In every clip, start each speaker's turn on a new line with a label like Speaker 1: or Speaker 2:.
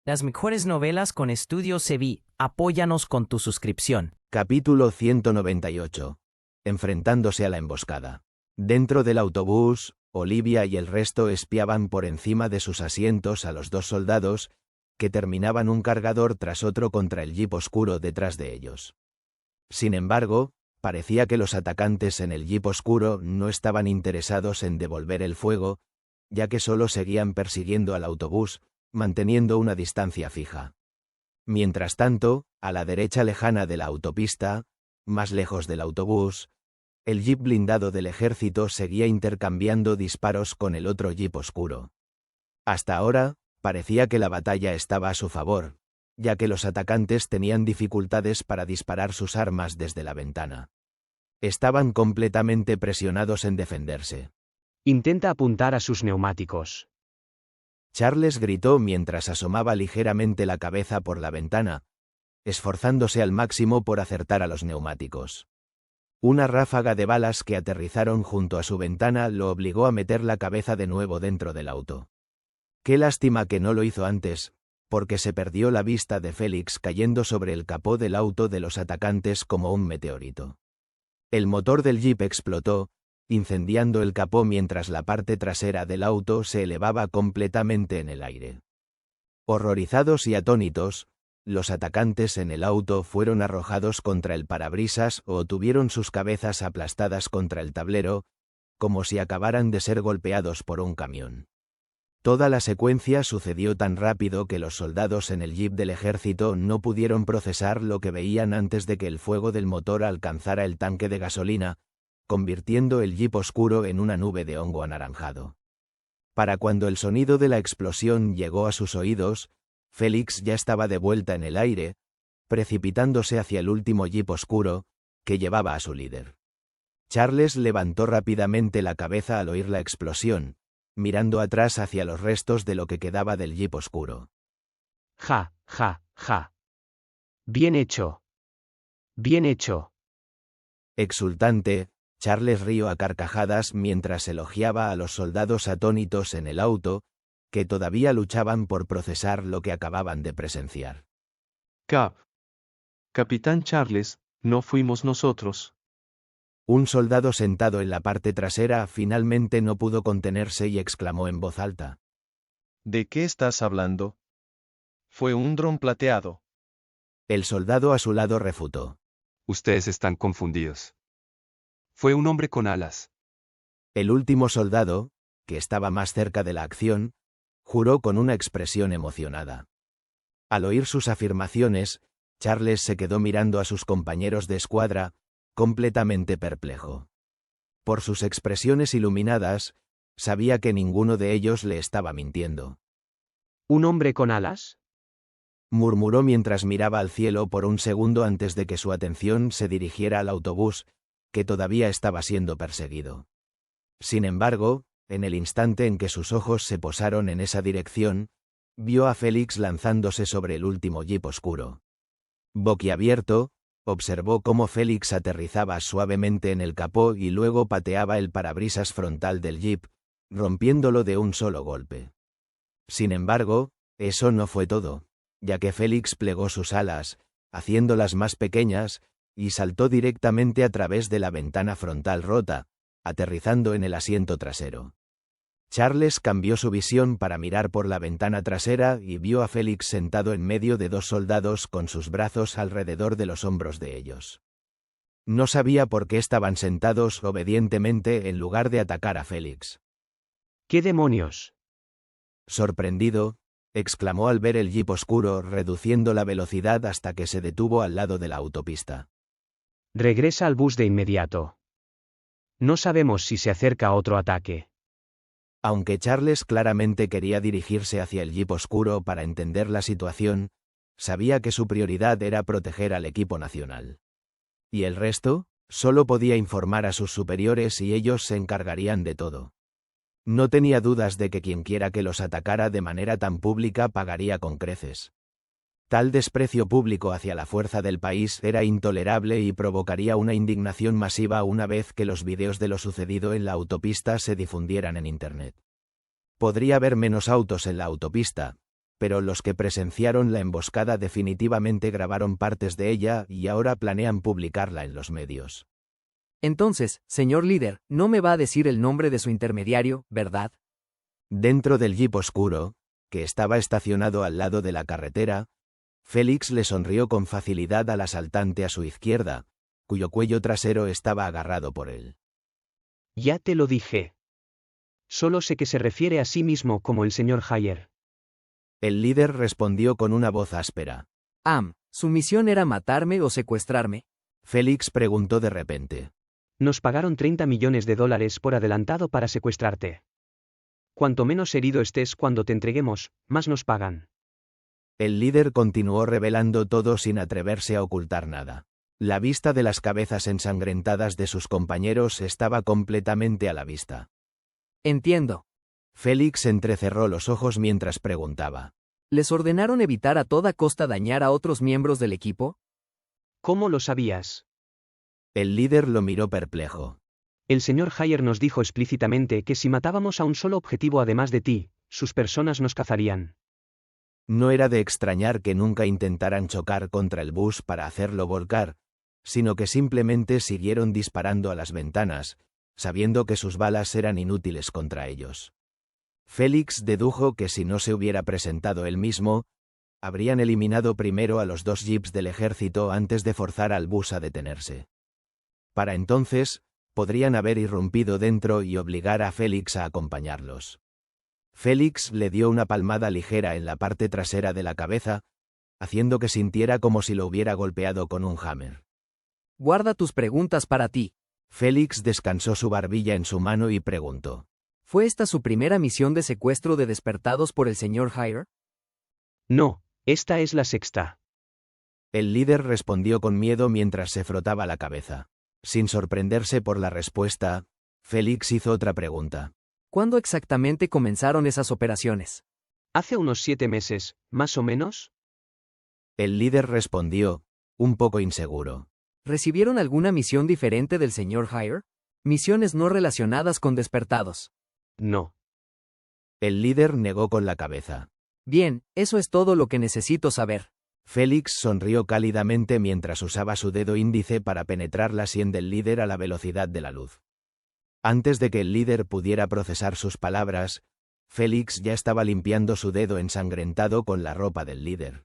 Speaker 1: Las mejores novelas con Estudio Sevi. Apóyanos con tu suscripción.
Speaker 2: Capítulo 198. Enfrentándose a la emboscada. Dentro del autobús, Olivia y el resto espiaban por encima de sus asientos a los dos soldados, que terminaban un cargador tras otro contra el jeep oscuro detrás de ellos. Sin embargo, parecía que los atacantes en el jeep oscuro no estaban interesados en devolver el fuego, ya que solo seguían persiguiendo al autobús, manteniendo una distancia fija. Mientras tanto, a la derecha lejana de la autopista, más lejos del autobús, el jeep blindado del ejército seguía intercambiando disparos con el otro jeep oscuro. Hasta ahora, parecía que la batalla estaba a su favor, ya que los atacantes tenían dificultades para disparar sus armas desde la ventana. Estaban completamente presionados en defenderse.
Speaker 3: Intenta apuntar a sus neumáticos.
Speaker 2: Charles gritó mientras asomaba ligeramente la cabeza por la ventana, esforzándose al máximo por acertar a los neumáticos. Una ráfaga de balas que aterrizaron junto a su ventana lo obligó a meter la cabeza de nuevo dentro del auto. Qué lástima que no lo hizo antes, porque se perdió la vista de Félix cayendo sobre el capó del auto de los atacantes como un meteorito. El motor del jeep explotó, incendiando el capó mientras la parte trasera del auto se elevaba completamente en el aire. Horrorizados y atónitos, los atacantes en el auto fueron arrojados contra el parabrisas o tuvieron sus cabezas aplastadas contra el tablero, como si acabaran de ser golpeados por un camión. Toda la secuencia sucedió tan rápido que los soldados en el jeep del ejército no pudieron procesar lo que veían antes de que el fuego del motor alcanzara el tanque de gasolina, convirtiendo el jeep oscuro en una nube de hongo anaranjado. Para cuando el sonido de la explosión llegó a sus oídos, Félix ya estaba de vuelta en el aire, precipitándose hacia el último jeep oscuro, que llevaba a su líder. Charles levantó rápidamente la cabeza al oír la explosión, mirando atrás hacia los restos de lo que quedaba del jeep oscuro.
Speaker 3: Ja, ja, ja. Bien hecho. Bien hecho.
Speaker 2: Exultante, Charles rió a carcajadas mientras elogiaba a los soldados atónitos en el auto, que todavía luchaban por procesar lo que acababan de presenciar.
Speaker 4: Capitán Charles, no fuimos nosotros.
Speaker 2: Un soldado sentado en la parte trasera finalmente no pudo contenerse y exclamó en voz alta.
Speaker 4: ¿De qué estás hablando? Fue un dron plateado.
Speaker 2: El soldado a su lado refutó.
Speaker 5: Ustedes están confundidos. Fue un hombre con alas.
Speaker 2: El último soldado, que estaba más cerca de la acción, juró con una expresión emocionada. Al oír sus afirmaciones, Charles se quedó mirando a sus compañeros de escuadra, completamente perplejo. Por sus expresiones iluminadas, sabía que ninguno de ellos le estaba mintiendo.
Speaker 3: ¿Un hombre con alas?
Speaker 2: Murmuró mientras miraba al cielo por un segundo antes de que su atención se dirigiera al autobús, que todavía estaba siendo perseguido. Sin embargo, en el instante en que sus ojos se posaron en esa dirección, vio a Félix lanzándose sobre el último jeep oscuro. Boquiabierto, observó cómo Félix aterrizaba suavemente en el capó y luego pateaba el parabrisas frontal del jeep, rompiéndolo de un solo golpe. Sin embargo, eso no fue todo, ya que Félix plegó sus alas, haciéndolas más pequeñas, y saltó directamente a través de la ventana frontal rota, aterrizando en el asiento trasero. Charles cambió su visión para mirar por la ventana trasera y vio a Félix sentado en medio de dos soldados con sus brazos alrededor de los hombros de ellos. No sabía por qué estaban sentados obedientemente en lugar de atacar a Félix.
Speaker 3: ¿Qué demonios?
Speaker 2: Sorprendido, exclamó al ver el jeep oscuro reduciendo la velocidad hasta que se detuvo al lado de la autopista.
Speaker 3: Regresa al bus de inmediato. No sabemos si se acerca otro ataque.
Speaker 2: Aunque Charles claramente quería dirigirse hacia el jeep oscuro para entender la situación, sabía que su prioridad era proteger al equipo nacional. ¿Y el resto? Solo podía informar a sus superiores y ellos se encargarían de todo. No tenía dudas de que quienquiera que los atacara de manera tan pública pagaría con creces. Tal desprecio público hacia la fuerza del país era intolerable y provocaría una indignación masiva una vez que los videos de lo sucedido en la autopista se difundieran en Internet. Podría haber menos autos en la autopista, pero los que presenciaron la emboscada definitivamente grabaron partes de ella y ahora planean publicarla en los medios.
Speaker 6: Entonces, señor líder, no me va a decir el nombre de su intermediario, ¿verdad?
Speaker 2: Dentro del jeep oscuro, que estaba estacionado al lado de la carretera, Félix le sonrió con facilidad al asaltante a su izquierda, cuyo cuello trasero estaba agarrado por él.
Speaker 3: Ya te lo dije. Solo sé que se refiere a sí mismo como el señor Hayer.
Speaker 2: El líder respondió con una voz áspera.
Speaker 6: ¿Su misión era matarme o secuestrarme?
Speaker 2: Félix preguntó de repente.
Speaker 3: Nos pagaron $30 millones por adelantado para secuestrarte. Cuanto menos herido estés cuando te entreguemos, más nos pagan.
Speaker 2: El líder continuó revelando todo sin atreverse a ocultar nada. La vista de las cabezas ensangrentadas de sus compañeros estaba completamente a la vista.
Speaker 6: Entiendo.
Speaker 2: Félix entrecerró los ojos mientras preguntaba.
Speaker 6: ¿Les ordenaron evitar a toda costa dañar a otros miembros del equipo?
Speaker 3: ¿Cómo lo sabías?
Speaker 2: El líder lo miró perplejo.
Speaker 3: El señor Hayer nos dijo explícitamente que si matábamos a un solo objetivo además de ti, sus personas nos cazarían.
Speaker 2: No era de extrañar que nunca intentaran chocar contra el bus para hacerlo volcar, sino que simplemente siguieron disparando a las ventanas, sabiendo que sus balas eran inútiles contra ellos. Félix dedujo que si no se hubiera presentado él mismo, habrían eliminado primero a los 2 jeeps del ejército antes de forzar al bus a detenerse. Para entonces, podrían haber irrumpido dentro y obligar a Félix a acompañarlos. Félix le dio una palmada ligera en la parte trasera de la cabeza, haciendo que sintiera como si lo hubiera golpeado con un hammer.
Speaker 6: Guarda tus preguntas para ti.
Speaker 2: Félix descansó su barbilla en su mano y preguntó.
Speaker 6: ¿Fue esta su primera misión de secuestro de despertados por el señor Hayer?
Speaker 3: No, esta es la 6ª.
Speaker 2: El líder respondió con miedo mientras se frotaba la cabeza. Sin sorprenderse por la respuesta, Félix hizo otra pregunta.
Speaker 6: ¿Cuándo exactamente comenzaron esas operaciones?
Speaker 3: Hace unos 7 meses, más o menos.
Speaker 2: El líder respondió, un poco inseguro.
Speaker 6: ¿Recibieron alguna misión diferente del señor Hayer? Misiones no relacionadas con despertados.
Speaker 3: No.
Speaker 2: El líder negó con la cabeza.
Speaker 6: Bien, eso es todo lo que necesito saber.
Speaker 2: Félix sonrió cálidamente mientras usaba su dedo índice para penetrar la sien del líder a la velocidad de la luz. Antes de que el líder pudiera procesar sus palabras, Félix ya estaba limpiando su dedo ensangrentado con la ropa del líder.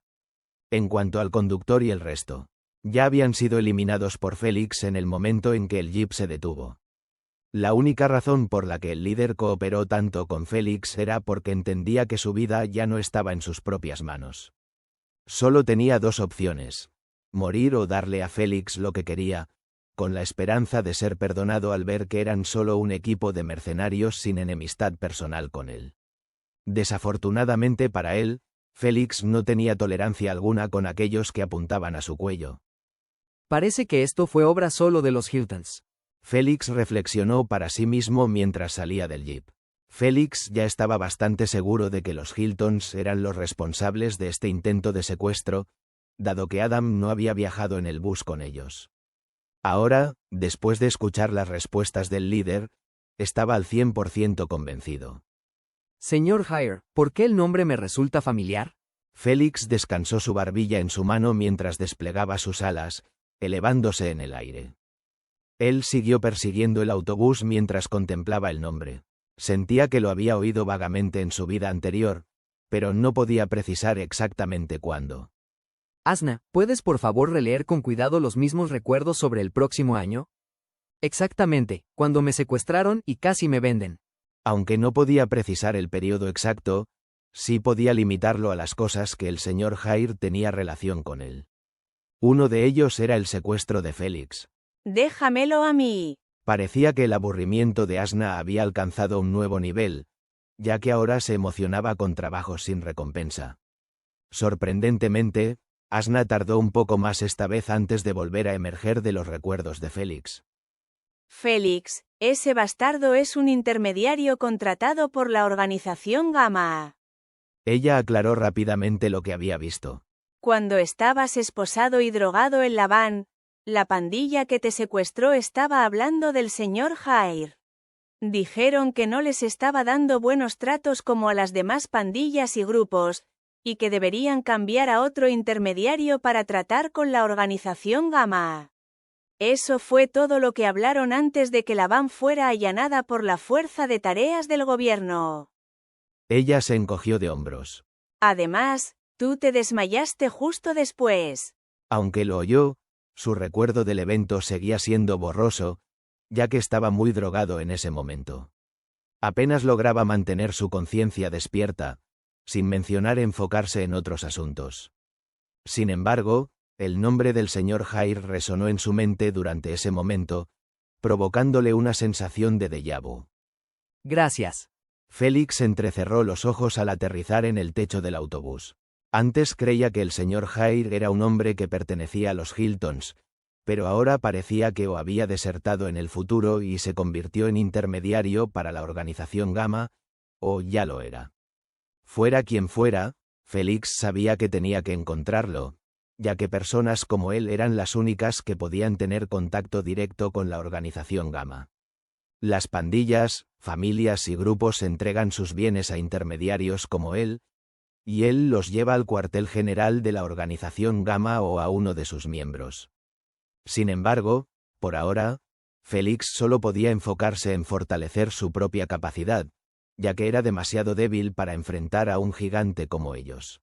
Speaker 2: En cuanto al conductor y el resto, ya habían sido eliminados por Félix en el momento en que el jeep se detuvo. La única razón por la que el líder cooperó tanto con Félix era porque entendía que su vida ya no estaba en sus propias manos. Solo tenía 2 opciones: morir o darle a Félix lo que quería, con la esperanza de ser perdonado al ver que eran solo un equipo de mercenarios sin enemistad personal con él. Desafortunadamente para él, Félix no tenía tolerancia alguna con aquellos que apuntaban a su cuello.
Speaker 6: Parece que esto fue obra solo de los Hiltons.
Speaker 2: Félix reflexionó para sí mismo mientras salía del jeep. Félix ya estaba bastante seguro de que los Hiltons eran los responsables de este intento de secuestro, dado que Adam no había viajado en el bus con ellos. Ahora, después de escuchar las respuestas del líder, estaba al 100% convencido.
Speaker 6: Señor Hayer, ¿por qué el nombre me resulta familiar?
Speaker 2: Félix descansó su barbilla en su mano mientras desplegaba sus alas, elevándose en el aire. Él siguió persiguiendo el autobús mientras contemplaba el nombre. Sentía que lo había oído vagamente en su vida anterior, pero no podía precisar exactamente cuándo.
Speaker 6: Asna, ¿puedes por favor releer con cuidado los mismos recuerdos sobre el próximo año? Exactamente, cuando me secuestraron y casi me venden.
Speaker 2: Aunque no podía precisar el periodo exacto, sí podía limitarlo a las cosas que el señor Hayer tenía relación con él. Uno de ellos era el secuestro de Félix.
Speaker 7: Déjamelo a mí.
Speaker 2: Parecía que el aburrimiento de Asna había alcanzado un nuevo nivel, ya que ahora se emocionaba con trabajos sin recompensa. Sorprendentemente, Asna tardó un poco más esta vez antes de volver a emerger de los recuerdos de Félix.
Speaker 7: Félix, ese bastardo es un intermediario contratado por la organización Gamma.
Speaker 2: Ella aclaró rápidamente lo que había visto.
Speaker 7: Cuando estabas esposado y drogado en la van, la pandilla que te secuestró estaba hablando del señor Hayer. Dijeron que no les estaba dando buenos tratos como a las demás pandillas y grupos, y que deberían cambiar a otro intermediario para tratar con la organización Gamma. Eso fue todo lo que hablaron antes de que la van fuera allanada por la Fuerza de Tareas del gobierno.
Speaker 2: Ella se encogió de hombros.
Speaker 7: Además, tú te desmayaste justo después.
Speaker 2: Aunque lo oyó, su recuerdo del evento seguía siendo borroso, ya que estaba muy drogado en ese momento. Apenas lograba mantener su conciencia despierta, sin mencionar enfocarse en otros asuntos. Sin embargo, el nombre del señor Jair resonó en su mente durante ese momento, provocándole una sensación de déjà vu.
Speaker 6: Gracias.
Speaker 2: Félix entrecerró los ojos al aterrizar en el techo del autobús. Antes creía que el señor Jair era un hombre que pertenecía a los Hiltons, pero ahora parecía que o había desertado en el futuro y se convirtió en intermediario para la organización Gamma, o ya lo era. Fuera quien fuera, Félix sabía que tenía que encontrarlo, ya que personas como él eran las únicas que podían tener contacto directo con la organización Gamma. Las pandillas, familias y grupos entregan sus bienes a intermediarios como él, y él los lleva al cuartel general de la organización Gamma o a uno de sus miembros. Sin embargo, por ahora, Félix solo podía enfocarse en fortalecer su propia capacidad, ya que era demasiado débil para enfrentar a un gigante como ellos.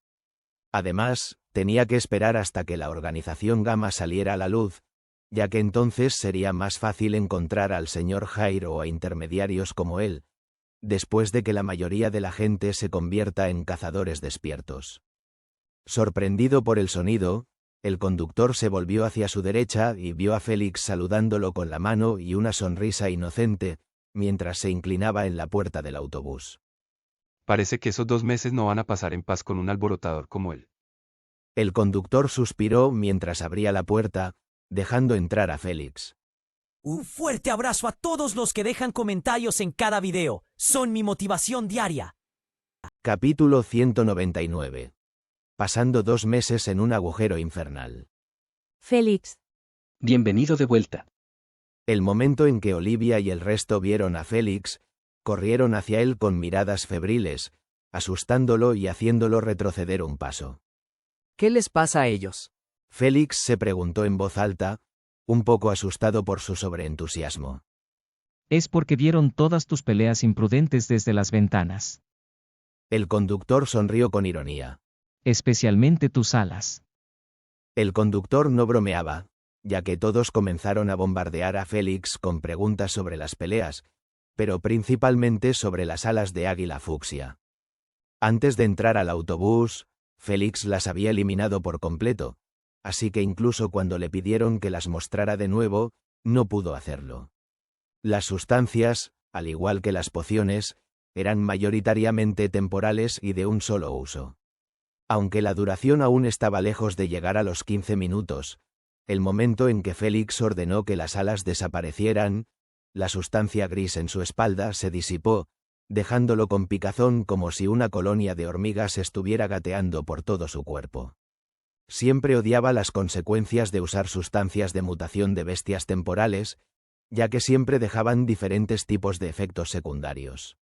Speaker 2: Además, tenía que esperar hasta que la organización Gamma saliera a la luz, ya que entonces sería más fácil encontrar al señor Jair o a intermediarios como él, después de que la mayoría de la gente se convierta en cazadores despiertos. Sorprendido por el sonido, el conductor se volvió hacia su derecha y vio a Félix saludándolo con la mano y una sonrisa inocente, mientras se inclinaba en la puerta del autobús.
Speaker 5: Parece que esos 2 meses no van a pasar en paz con un alborotador como él.
Speaker 2: El conductor suspiró mientras abría la puerta, dejando entrar a Félix.
Speaker 1: Un fuerte abrazo a todos los que dejan comentarios en cada video. Son mi motivación diaria.
Speaker 2: Capítulo 199. Pasando 2 meses en un agujero infernal.
Speaker 7: Félix.
Speaker 8: Bienvenido de vuelta.
Speaker 2: El momento en que Olivia y el resto vieron a Félix, corrieron hacia él con miradas febriles, asustándolo y haciéndolo retroceder un paso.
Speaker 6: ¿Qué les pasa a ellos?
Speaker 2: Félix se preguntó en voz alta, un poco asustado por su sobreentusiasmo.
Speaker 9: Es porque vieron todas tus peleas imprudentes desde las ventanas.
Speaker 2: El conductor sonrió con ironía.
Speaker 9: Especialmente tus alas.
Speaker 2: El conductor no bromeaba, ya que todos comenzaron a bombardear a Félix con preguntas sobre las peleas, pero principalmente sobre las alas de águila fucsia. Antes de entrar al autobús, Félix las había eliminado por completo, así que incluso cuando le pidieron que las mostrara de nuevo, no pudo hacerlo. Las sustancias, al igual que las pociones, eran mayoritariamente temporales y de un solo uso. Aunque la duración aún estaba lejos de llegar a los 15 minutos, el momento en que Félix ordenó que las alas desaparecieran, la sustancia gris en su espalda se disipó, dejándolo con picazón como si una colonia de hormigas estuviera gateando por todo su cuerpo. Siempre odiaba las consecuencias de usar sustancias de mutación de bestias temporales, ya que siempre dejaban diferentes tipos de efectos secundarios.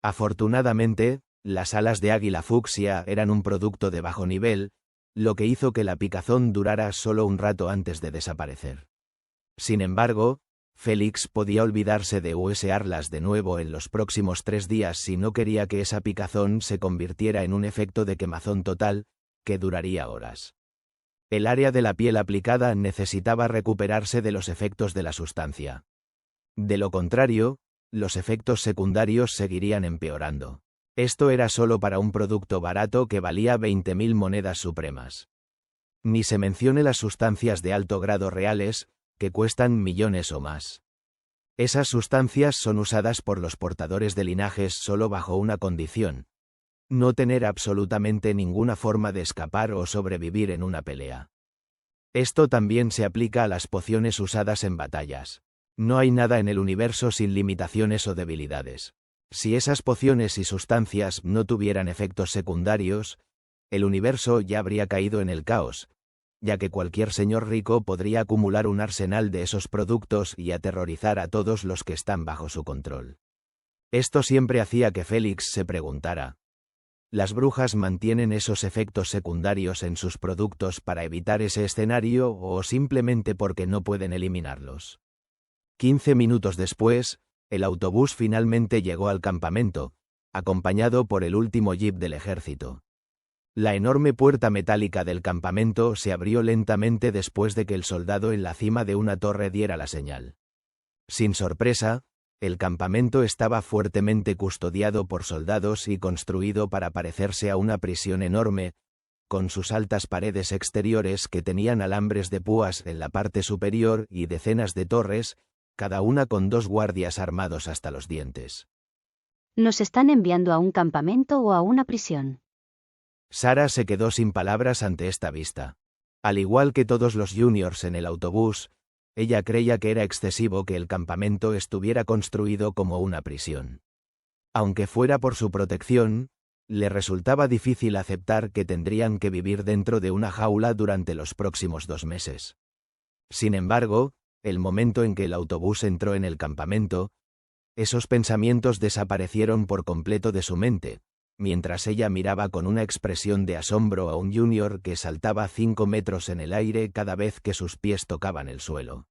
Speaker 2: Afortunadamente, las alas de águila fucsia eran un producto de bajo nivel, lo que hizo que la picazón durara solo un rato antes de desaparecer. Sin embargo, Félix podía olvidarse de usarlas de nuevo en los próximos 3 días si no quería que esa picazón se convirtiera en un efecto de quemazón total, que duraría horas. El área de la piel aplicada necesitaba recuperarse de los efectos de la sustancia. De lo contrario, los efectos secundarios seguirían empeorando. Esto era solo para un producto barato que valía 20.000 monedas supremas. Ni se mencione las sustancias de alto grado reales, que cuestan millones o más. Esas sustancias son usadas por los portadores de linajes solo bajo una condición: no tener absolutamente ninguna forma de escapar o sobrevivir en una pelea. Esto también se aplica a las pociones usadas en batallas. No hay nada en el universo sin limitaciones o debilidades. Si esas pociones y sustancias no tuvieran efectos secundarios, el universo ya habría caído en el caos, ya que cualquier señor rico podría acumular un arsenal de esos productos y aterrorizar a todos los que están bajo su control. Esto siempre hacía que Félix se preguntara: Las brujas mantienen esos efectos secundarios en sus productos para evitar ese escenario o simplemente porque no pueden eliminarlos. 15 minutos después, el autobús finalmente llegó al campamento, acompañado por el último jeep del ejército. La enorme puerta metálica del campamento se abrió lentamente después de que el soldado en la cima de una torre diera la señal. Sin sorpresa, el campamento estaba fuertemente custodiado por soldados y construido para parecerse a una prisión enorme, con sus altas paredes exteriores que tenían alambres de púas en la parte superior y decenas de torres, cada una con 2 guardias armados hasta los dientes.
Speaker 10: ¿Nos están enviando a un campamento o a una prisión?
Speaker 2: Sarah se quedó sin palabras ante esta vista. Al igual que todos los juniors en el autobús, ella creía que era excesivo que el campamento estuviera construido como una prisión. Aunque fuera por su protección, le resultaba difícil aceptar que tendrían que vivir dentro de una jaula durante los próximos 2 meses. Sin embargo, el momento en que el autobús entró en el campamento, esos pensamientos desaparecieron por completo de su mente, mientras ella miraba con una expresión de asombro a un junior que saltaba 5 metros en el aire cada vez que sus pies tocaban el suelo.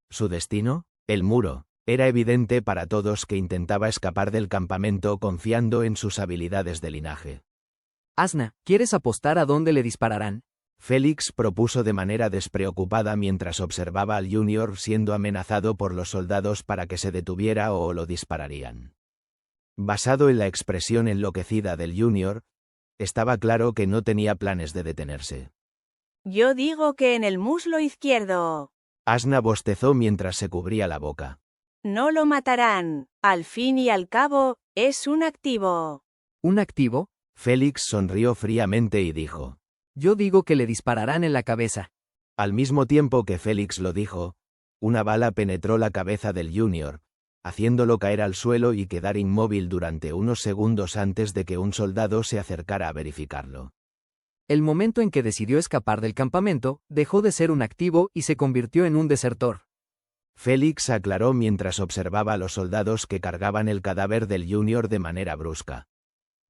Speaker 2: ¿Su destino? El muro. Era evidente para todos que intentaba escapar del campamento confiando en sus habilidades de linaje.
Speaker 6: Asna, ¿quieres apostar a dónde le dispararán?
Speaker 2: Félix propuso de manera despreocupada mientras observaba al junior siendo amenazado por los soldados para que se detuviera o lo dispararían. Basado en la expresión enloquecida del junior, estaba claro que no tenía planes de detenerse.
Speaker 7: Yo digo que en el muslo izquierdo.
Speaker 2: Asna bostezó mientras se cubría la boca.
Speaker 7: No lo matarán. Al fin y al cabo, es un activo.
Speaker 6: ¿Un activo?
Speaker 2: Félix sonrió fríamente y dijo.
Speaker 6: Yo digo que le dispararán en la cabeza.
Speaker 2: Al mismo tiempo que Félix lo dijo, una bala penetró la cabeza del junior, haciéndolo caer al suelo y quedar inmóvil durante unos segundos antes de que un soldado se acercara a verificarlo.
Speaker 6: El momento en que decidió escapar del campamento, dejó de ser un activo y se convirtió en un desertor.
Speaker 2: Félix aclaró mientras observaba a los soldados que cargaban el cadáver del junior de manera brusca.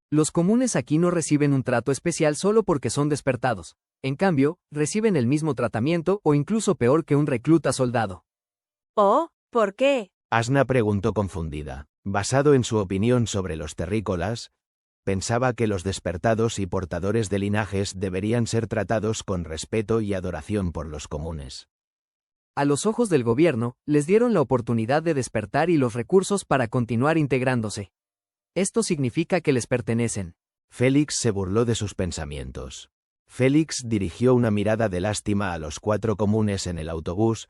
Speaker 6: Los comunes aquí no reciben un trato especial solo porque son despertados. En cambio, reciben el mismo tratamiento o incluso peor que un recluta soldado.
Speaker 7: ¿Oh? ¿Por qué?
Speaker 2: Asna preguntó confundida. Basado en su opinión sobre los terrícolas, pensaba que los despertados y portadores de linajes deberían ser tratados con respeto y adoración por los comunes.
Speaker 6: A los ojos del gobierno, les dieron la oportunidad de despertar y los recursos para continuar integrándose. Esto significa que les pertenecen.
Speaker 2: Félix se burló de sus pensamientos. Félix dirigió una mirada de lástima a los 4 comunes en el autobús,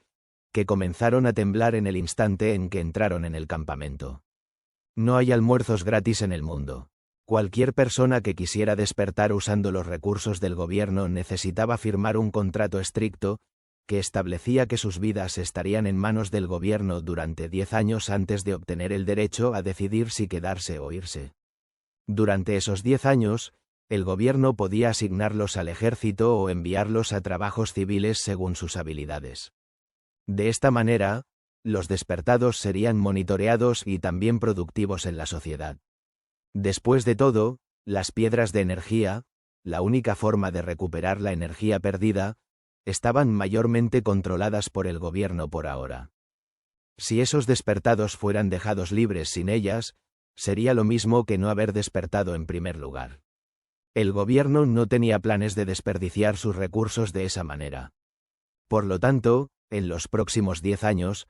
Speaker 2: que comenzaron a temblar en el instante en que entraron en el campamento. No hay almuerzos gratis en el mundo. Cualquier persona que quisiera despertar usando los recursos del gobierno necesitaba firmar un contrato estricto, que establecía que sus vidas estarían en manos del gobierno durante 10 años antes de obtener el derecho a decidir si quedarse o irse. Durante esos 10 años, el gobierno podía asignarlos al ejército o enviarlos a trabajos civiles según sus habilidades. De esta manera, los despertados serían monitoreados y también productivos en la sociedad. Después de todo, las piedras de energía, la única forma de recuperar la energía perdida, estaban mayormente controladas por el gobierno por ahora. Si esos despertados fueran dejados libres sin ellas, sería lo mismo que no haber despertado en primer lugar. El gobierno no tenía planes de desperdiciar sus recursos de esa manera. Por lo tanto, en los próximos 10 años,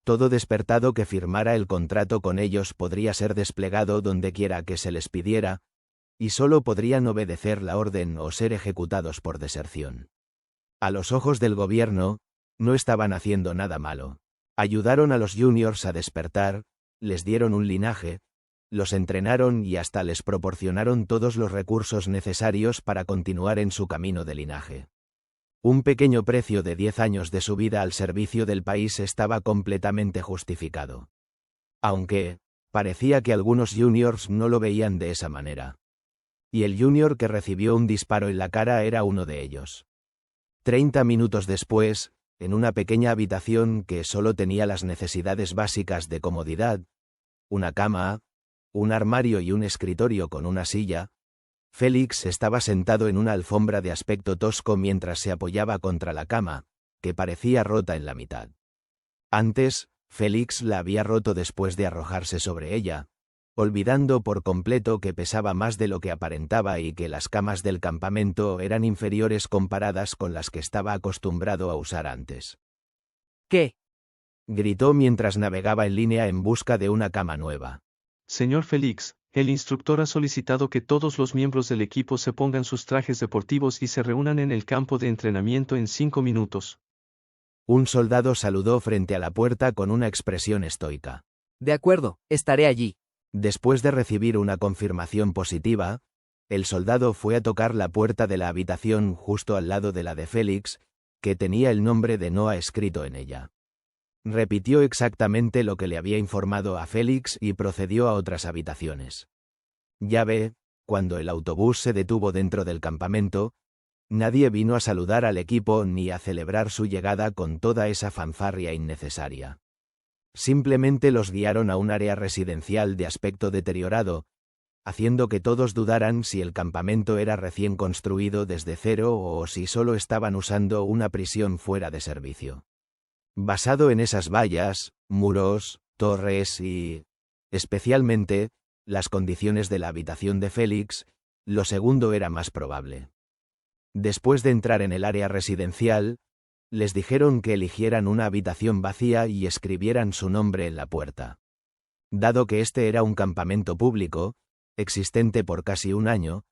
Speaker 2: todo despertado que firmara el contrato con ellos podría ser desplegado donde quiera que se les pidiera, y solo podrían obedecer la orden o ser ejecutados por deserción. A los ojos del gobierno, no estaban haciendo nada malo. Ayudaron a los juniors a despertar, les dieron un linaje, los entrenaron y hasta les proporcionaron todos los recursos necesarios para continuar en su camino de linaje. Un pequeño precio de 10 años de su vida al servicio del país estaba completamente justificado. Aunque, parecía que algunos juniors no lo veían de esa manera. Y el junior que recibió un disparo en la cara era uno de ellos. 30 minutos después, en una pequeña habitación que solo tenía las necesidades básicas de comodidad, una cama, un armario y un escritorio con una silla, Félix estaba sentado en una alfombra de aspecto tosco mientras se apoyaba contra la cama, que parecía rota en la mitad. Antes, Félix la había roto después de arrojarse sobre ella, olvidando por completo que pesaba más de lo que aparentaba y que las camas del campamento eran inferiores comparadas con las que estaba acostumbrado a usar antes.
Speaker 6: ¿Qué?
Speaker 2: Gritó mientras navegaba en línea en busca de una cama nueva.
Speaker 4: Señor Félix, el instructor ha solicitado que todos los miembros del equipo se pongan sus trajes deportivos y se reúnan en el campo de entrenamiento en 5 minutos.
Speaker 2: Un soldado saludó frente a la puerta con una expresión estoica.
Speaker 6: De acuerdo, estaré allí.
Speaker 2: Después de recibir una confirmación positiva, el soldado fue a tocar la puerta de la habitación justo al lado de la de Félix, que tenía el nombre de Noah escrito en ella. Repitió exactamente lo que le había informado a Félix y procedió a otras habitaciones. Ya ve, cuando el autobús se detuvo dentro del campamento, nadie vino a saludar al equipo ni a celebrar su llegada con toda esa fanfarria innecesaria. Simplemente los guiaron a un área residencial de aspecto deteriorado, haciendo que todos dudaran si el campamento era recién construido desde cero o si solo estaban usando una prisión fuera de servicio. Basado en esas vallas, muros, torres y, especialmente, las condiciones de la habitación de Félix, lo segundo era más probable. Después de entrar en el área residencial, les dijeron que eligieran una habitación vacía y escribieran su nombre en la puerta. Dado que este era un campamento público, existente por casi un año,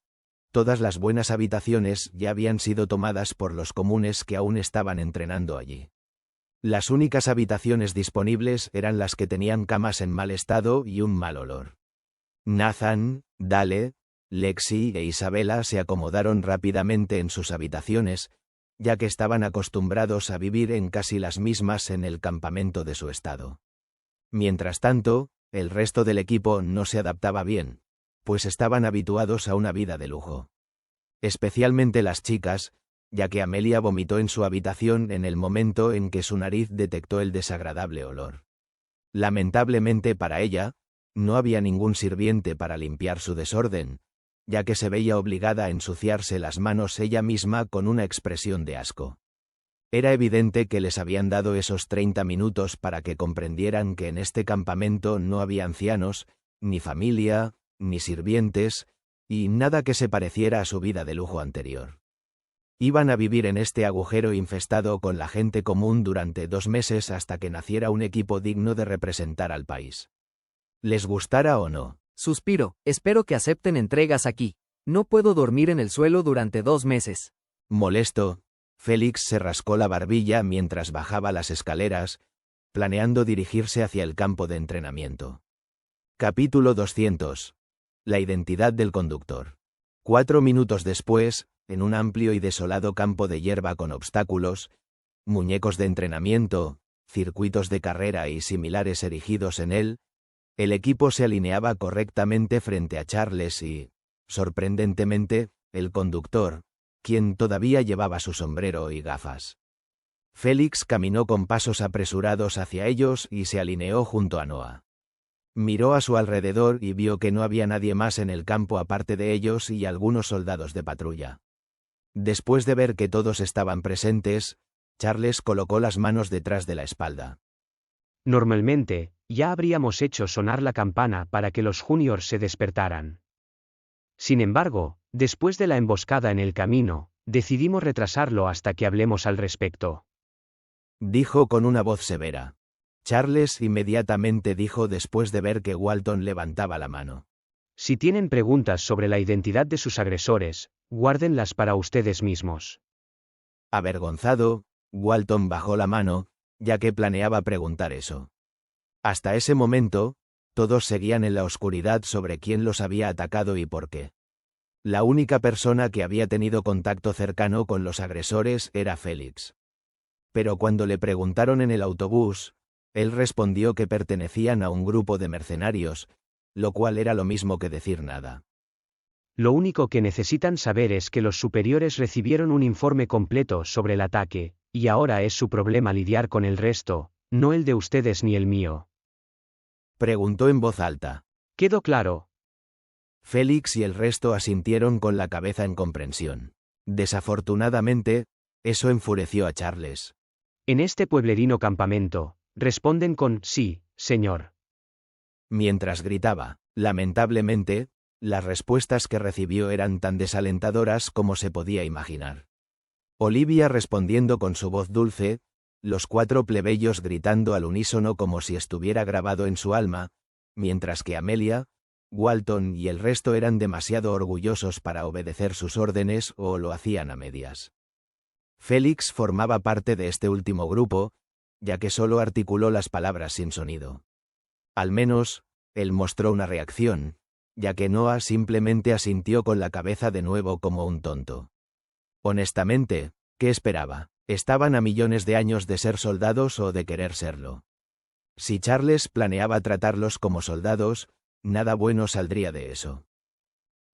Speaker 2: todas las buenas habitaciones ya habían sido tomadas por los comunes que aún estaban entrenando allí. Las únicas habitaciones disponibles eran las que tenían camas en mal estado y un mal olor. Nathan, Dale, Lexi e Isabela se acomodaron rápidamente en sus habitaciones, ya que estaban acostumbrados a vivir en casi las mismas en el campamento de su estado. Mientras tanto, el resto del equipo no se adaptaba bien, pues estaban habituados a una vida de lujo. Especialmente las chicas, ya que Amelia vomitó en su habitación en el momento en que su nariz detectó el desagradable olor. Lamentablemente para ella, no había ningún sirviente para limpiar su desorden, ya que se veía obligada a ensuciarse las manos ella misma con una expresión de asco. Era evidente que les habían dado esos 30 minutos para que comprendieran que en este campamento no había ancianos, ni familia, ni sirvientes, y nada que se pareciera a su vida de lujo anterior. Iban a vivir en este agujero infestado con la gente común durante 2 meses hasta que naciera un equipo digno de representar al país. Les gustara o no.
Speaker 6: Suspiro, espero que acepten entregas aquí. No puedo dormir en el suelo durante 2 meses.
Speaker 2: Molesto, Félix se rascó la barbilla mientras bajaba las escaleras, planeando dirigirse hacia el campo de entrenamiento. Capítulo 200. La identidad del conductor. 4 minutos después, en un amplio y desolado campo de hierba con obstáculos, muñecos de entrenamiento, circuitos de carrera y similares erigidos en él, el equipo se alineaba correctamente frente a Charles y, sorprendentemente, el conductor, quien todavía llevaba su sombrero y gafas. Félix caminó con pasos apresurados hacia ellos y se alineó junto a Noah. Miró a su alrededor y vio que no había nadie más en el campo aparte de ellos y algunos soldados de patrulla. Después de ver que todos estaban presentes, Charles colocó las manos detrás de la espalda.
Speaker 3: Normalmente, ya habríamos hecho sonar la campana para que los juniors se despertaran. Sin embargo, después de la emboscada en el camino, decidimos retrasarlo hasta que hablemos al respecto.
Speaker 2: Dijo con una voz severa. Charles inmediatamente dijo después de ver que Walton levantaba la mano.
Speaker 3: Si tienen preguntas sobre la identidad de sus agresores, guárdenlas para ustedes mismos.
Speaker 2: Avergonzado, Walton bajó la mano, ya que planeaba preguntar eso. Hasta ese momento, todos seguían en la oscuridad sobre quién los había atacado y por qué. La única persona que había tenido contacto cercano con los agresores era Félix. Pero cuando le preguntaron en el autobús, él respondió que pertenecían a un grupo de mercenarios, lo cual era lo mismo que decir nada.
Speaker 3: Lo único que necesitan saber es que los superiores recibieron un informe completo sobre el ataque, y ahora es su problema lidiar con el resto, no el de ustedes ni el mío.
Speaker 2: Preguntó en voz alta.
Speaker 3: ¿Quedó claro?
Speaker 2: Félix y el resto asintieron con la cabeza en comprensión. Desafortunadamente, eso enfureció a Charles.
Speaker 3: En este pueblerino campamento, responden con sí, señor.
Speaker 2: Mientras gritaba, lamentablemente, las respuestas que recibió eran tan desalentadoras como se podía imaginar. Olivia respondiendo con su voz dulce, los 4 plebeyos gritando al unísono como si estuviera grabado en su alma, mientras que Amelia, Walton y el resto eran demasiado orgullosos para obedecer sus órdenes o lo hacían a medias. Félix formaba parte de este último grupo, ya que solo articuló las palabras sin sonido. Al menos, él mostró una reacción, ya que Noah simplemente asintió con la cabeza de nuevo como un tonto. Honestamente, ¿qué esperaba? Estaban a millones de años de ser soldados o de querer serlo. Si Charles planeaba tratarlos como soldados, nada bueno saldría de eso.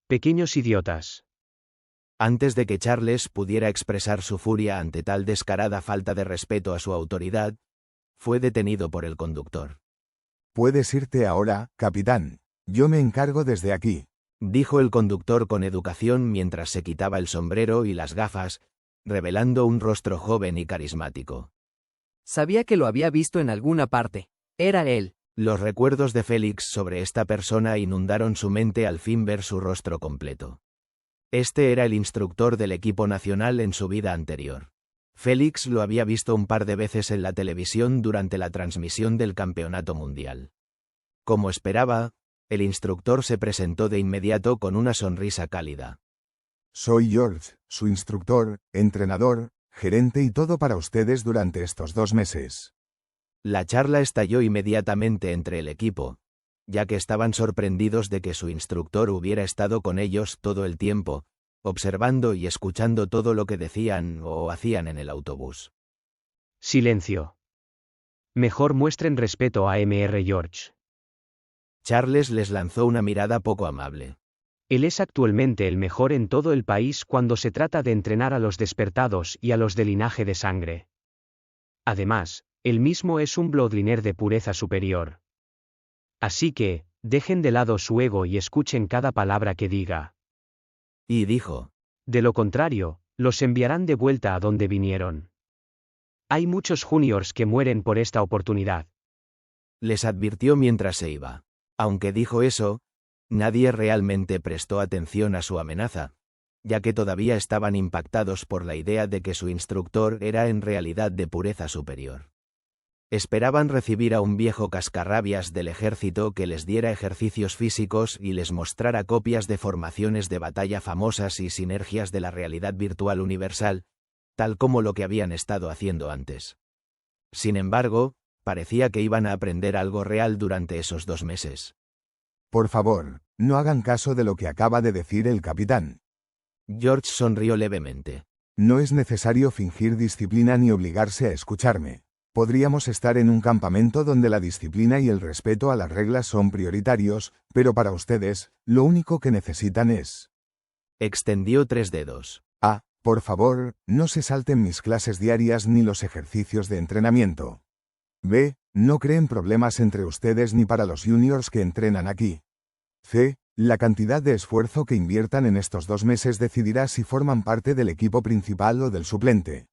Speaker 3: Pequeños idiotas.
Speaker 2: Antes de que Charles pudiera expresar su furia ante tal descarada falta de respeto a su autoridad, fue detenido por el conductor.
Speaker 11: Puedes irte ahora, capitán. Yo me encargo desde aquí,
Speaker 2: dijo el conductor con educación mientras se quitaba el sombrero y las gafas, revelando un rostro joven y carismático.
Speaker 6: Sabía que lo había visto en alguna parte. Era él.
Speaker 2: Los recuerdos de Félix sobre esta persona inundaron su mente al fin ver su rostro completo. Este era el instructor del equipo nacional en su vida anterior. Félix lo había visto un par de veces en la televisión durante la transmisión del campeonato mundial. Como esperaba, el instructor se presentó de inmediato con una sonrisa cálida.
Speaker 11: Soy George, su instructor, entrenador, gerente y todo para ustedes durante estos 2 meses.
Speaker 2: La charla estalló inmediatamente entre el equipo, ya que estaban sorprendidos de que su instructor hubiera estado con ellos todo el tiempo, observando y escuchando todo lo que decían o hacían en el autobús.
Speaker 3: Silencio. Mejor muestren respeto a Mr. George.
Speaker 2: Charles les lanzó una mirada poco amable.
Speaker 3: Él es actualmente el mejor en todo el país cuando se trata de entrenar a los despertados y a los de linaje de sangre. Además, él mismo es un bloodliner de pureza superior. Así que, dejen de lado su ego y escuchen cada palabra que diga.
Speaker 2: Y dijo.
Speaker 3: De lo contrario, los enviarán de vuelta a donde vinieron. Hay muchos juniors que mueren por esta oportunidad.
Speaker 2: Les advirtió mientras se iba. Aunque dijo eso, nadie realmente prestó atención a su amenaza, ya que todavía estaban impactados por la idea de que su instructor era en realidad de pureza superior. Esperaban recibir a un viejo cascarrabias del ejército que les diera ejercicios físicos y les mostrara copias de formaciones de batalla famosas y sinergias de la realidad virtual universal, tal como lo que habían estado haciendo antes. Sin embargo, parecía que iban a aprender algo real durante esos 2 meses.
Speaker 11: Por favor, no hagan caso de lo que acaba de decir el capitán.
Speaker 2: George sonrió levemente.
Speaker 11: No es necesario fingir disciplina ni obligarse a escucharme. Podríamos estar en un campamento donde la disciplina y el respeto a las reglas son prioritarios, pero para ustedes, lo único que necesitan es...
Speaker 2: Extendió 3 dedos.
Speaker 11: Por favor, no se salten mis clases diarias ni los ejercicios de entrenamiento. B. No creen problemas entre ustedes ni para los juniors que entrenan aquí. C. La cantidad de esfuerzo que inviertan en estos 2 meses decidirá si forman parte del equipo principal o del suplente.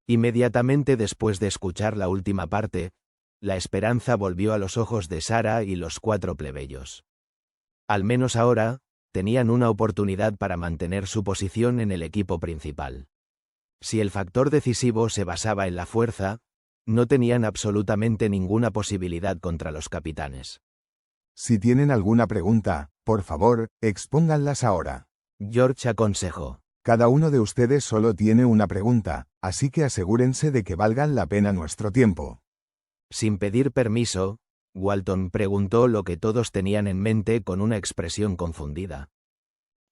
Speaker 2: Inmediatamente después de escuchar la última parte, la esperanza volvió a los ojos de Sarah y los 4 plebeyos. Al menos ahora, tenían una oportunidad para mantener su posición en el equipo principal. Si el factor decisivo se basaba en la fuerza, no tenían absolutamente ninguna posibilidad contra los capitanes.
Speaker 11: Si tienen alguna pregunta, por favor, expónganlas ahora.
Speaker 2: George aconsejó.
Speaker 11: Cada uno de ustedes solo tiene una pregunta, así que asegúrense de que valgan la pena nuestro tiempo.
Speaker 2: Sin pedir permiso, Walton preguntó lo que todos tenían en mente con una expresión confundida.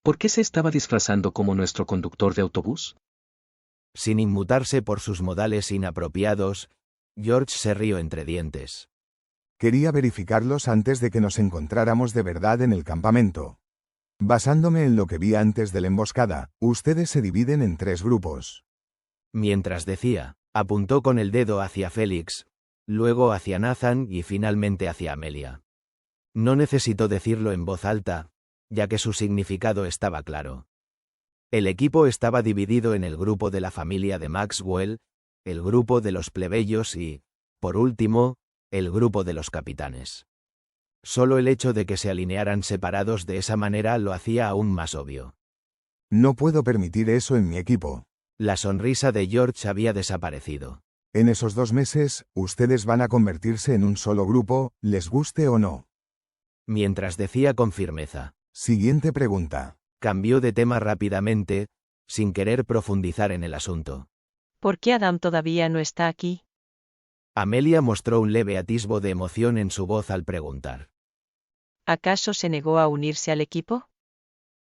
Speaker 8: ¿Por qué se estaba disfrazando como nuestro conductor de autobús?
Speaker 2: Sin inmutarse por sus modales inapropiados, George se rió entre dientes.
Speaker 11: Quería verificarlos antes de que nos encontráramos de verdad en el campamento. Basándome en lo que vi antes de la emboscada, ustedes se dividen en 3 grupos.
Speaker 2: Mientras decía, apuntó con el dedo hacia Félix, luego hacia Nathan y finalmente hacia Amelia. No necesitó decirlo en voz alta, ya que su significado estaba claro. El equipo estaba dividido en el grupo de la familia de Maxwell, el grupo de los plebeyos y, por último, el grupo de los capitanes. Solo el hecho de que se alinearan separados de esa manera lo hacía aún más obvio.
Speaker 11: No puedo permitir eso en mi equipo.
Speaker 2: La sonrisa de George había desaparecido.
Speaker 11: En esos 2 meses, ustedes van a convertirse en un solo grupo, les guste o no.
Speaker 2: Mientras decía con firmeza.
Speaker 11: Siguiente pregunta.
Speaker 2: Cambió de tema rápidamente, sin querer profundizar en el asunto.
Speaker 12: ¿Por qué Adam todavía no está aquí?
Speaker 2: Amelia mostró un leve atisbo de emoción en su voz al preguntar.
Speaker 12: ¿Acaso se negó a unirse al equipo?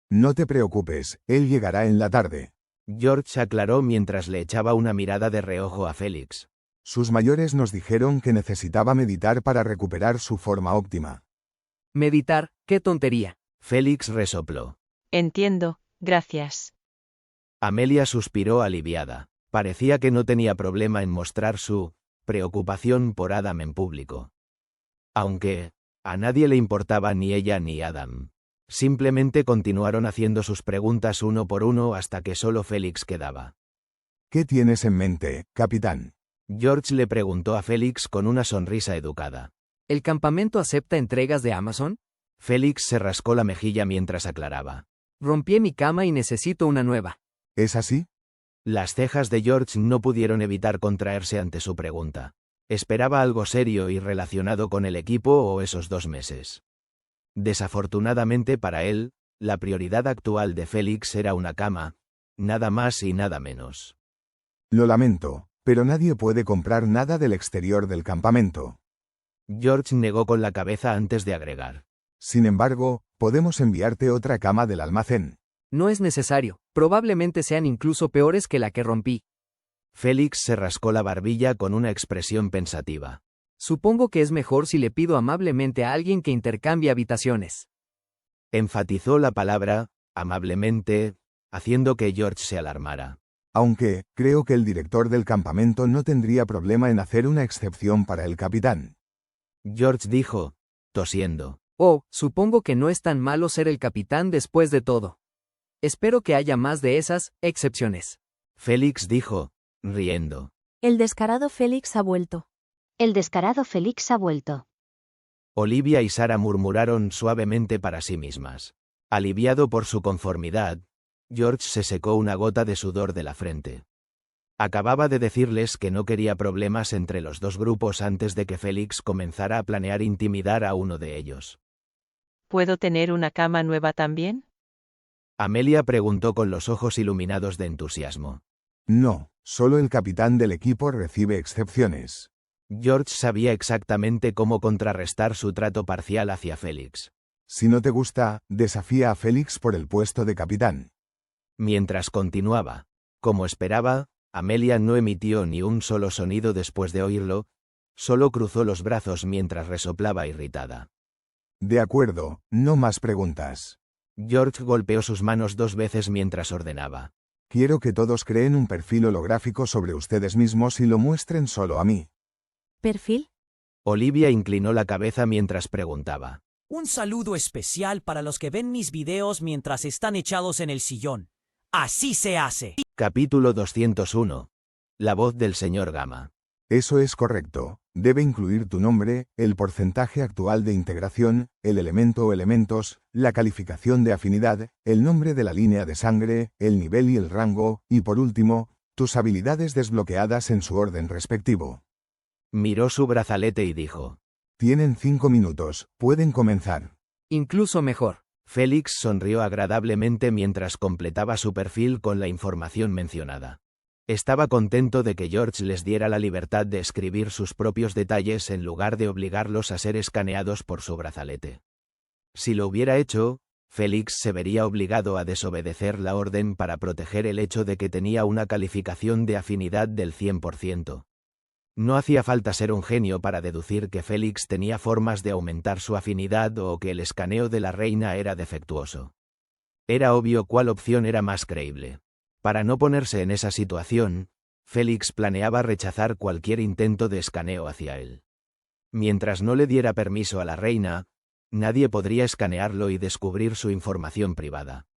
Speaker 11: No te preocupes, él llegará en la tarde.
Speaker 2: George aclaró mientras le echaba una mirada de reojo a Félix.
Speaker 11: Sus mayores nos dijeron que necesitaba meditar para recuperar su forma óptima.
Speaker 6: Meditar, qué tontería.
Speaker 2: Félix resopló.
Speaker 12: Entiendo, gracias.
Speaker 2: Amelia suspiró aliviada. Parecía que no tenía problema en mostrar su preocupación por Adam en público. Aunque a nadie le importaba ni ella ni Adam. Simplemente continuaron haciendo sus preguntas uno por uno hasta que solo Félix quedaba.
Speaker 11: ¿Qué tienes en mente, capitán?
Speaker 2: George le preguntó a Félix con una sonrisa educada.
Speaker 6: ¿El campamento acepta entregas de Amazon?
Speaker 2: Félix se rascó la mejilla mientras aclaraba.
Speaker 6: Rompí mi cama y necesito una nueva.
Speaker 11: ¿Es así?
Speaker 2: Las cejas de George no pudieron evitar contraerse ante su pregunta. Esperaba algo serio y relacionado con el equipo o esos 2 meses. Desafortunadamente para él, la prioridad actual de Félix era una cama, nada más y nada menos.
Speaker 11: Lo lamento, pero nadie puede comprar nada del exterior del campamento.
Speaker 2: George negó con la cabeza antes de agregar.
Speaker 11: Sin embargo, podemos enviarte otra cama del almacén.
Speaker 6: No es necesario, probablemente sean incluso peores que la que rompí.
Speaker 2: Félix se rascó la barbilla con una expresión pensativa.
Speaker 6: Supongo que es mejor si le pido amablemente a alguien que intercambie habitaciones.
Speaker 2: Enfatizó la palabra, amablemente, haciendo que George se alarmara.
Speaker 11: Aunque, creo que el director del campamento no tendría problema en hacer una excepción para el capitán.
Speaker 2: George dijo, tosiendo.
Speaker 6: Oh, supongo que no es tan malo ser el capitán después de todo. Espero que haya más de esas excepciones.
Speaker 2: Félix dijo, riendo.
Speaker 13: El descarado Félix ha vuelto.
Speaker 10: El descarado Félix ha vuelto.
Speaker 2: Olivia y Sara murmuraron suavemente para sí mismas. Aliviado por su conformidad, George se secó una gota de sudor de la frente. Acababa de decirles que no quería problemas entre los 2 grupos antes de que Félix comenzara a planear intimidar a uno de ellos.
Speaker 12: ¿Puedo tener una cama nueva también?
Speaker 2: Amelia preguntó con los ojos iluminados de entusiasmo.
Speaker 11: No, solo el capitán del equipo recibe excepciones.
Speaker 2: George sabía exactamente cómo contrarrestar su trato parcial hacia Félix.
Speaker 11: Si no te gusta, desafía a Félix por el puesto de capitán.
Speaker 2: Mientras continuaba, como esperaba, Amelia no emitió ni un solo sonido después de oírlo, solo cruzó los brazos mientras resoplaba irritada.
Speaker 11: De acuerdo, no más preguntas.
Speaker 2: George golpeó sus manos 2 veces mientras ordenaba.
Speaker 11: Quiero que todos creen un perfil holográfico sobre ustedes mismos y lo muestren solo a mí.
Speaker 13: ¿Perfil?
Speaker 2: Olivia inclinó la cabeza mientras preguntaba.
Speaker 1: Un saludo especial para los que ven mis videos mientras están echados en el sillón. Así se hace.
Speaker 2: Capítulo 201. La voz del señor Gama.
Speaker 11: Eso es correcto. Debe incluir tu nombre, el porcentaje actual de integración, el elemento o elementos, la calificación de afinidad, el nombre de la línea de sangre, el nivel y el rango, y por último, tus habilidades desbloqueadas en su orden respectivo.
Speaker 2: Miró su brazalete y dijo.
Speaker 11: Tienen 5 minutos, pueden comenzar.
Speaker 6: Incluso mejor.
Speaker 2: Félix sonrió agradablemente mientras completaba su perfil con la información mencionada. Estaba contento de que George les diera la libertad de escribir sus propios detalles en lugar de obligarlos a ser escaneados por su brazalete. Si lo hubiera hecho, Félix se vería obligado a desobedecer la orden para proteger el hecho de que tenía una calificación de afinidad del 100%. No hacía falta ser un genio para deducir que Félix tenía formas de aumentar su afinidad o que el escaneo de la reina era defectuoso. Era obvio cuál opción era más creíble. Para no ponerse en esa situación, Félix planeaba rechazar cualquier intento de escaneo hacia él. Mientras no le diera permiso a la reina, Nadie podría escanearlo y descubrir su información privada.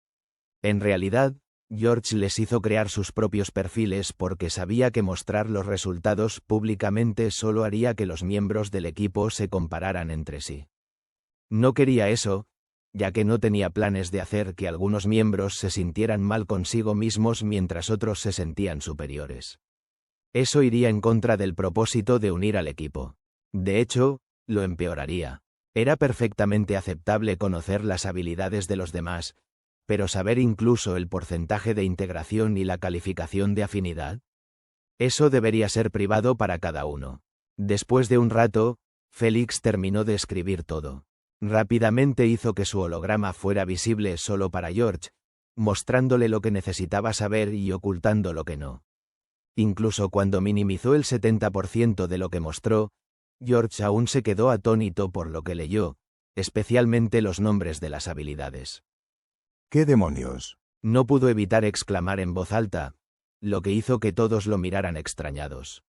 Speaker 2: En realidad, George les hizo crear sus propios perfiles porque sabía que mostrar los resultados públicamente solo haría que los miembros del equipo se compararan entre sí. No quería eso, ya que no tenía planes de hacer que algunos miembros se sintieran mal consigo mismos mientras otros se sentían superiores. Eso iría en contra del propósito de unir al equipo. De hecho, lo empeoraría. Era perfectamente aceptable conocer las habilidades de los demás, pero saber incluso el porcentaje de integración y la calificación de afinidad. Eso debería ser privado para cada uno. Después de un rato, Félix terminó de escribir todo. Rápidamente hizo que su holograma fuera visible solo para George, mostrándole lo que necesitaba saber y ocultando lo que no. Incluso cuando minimizó el 70% de lo que mostró, George aún se quedó atónito por lo que leyó, especialmente los nombres de las habilidades.
Speaker 11: ¿Qué demonios?
Speaker 2: No pudo evitar exclamar en voz alta, lo que hizo que todos lo miraran extrañados.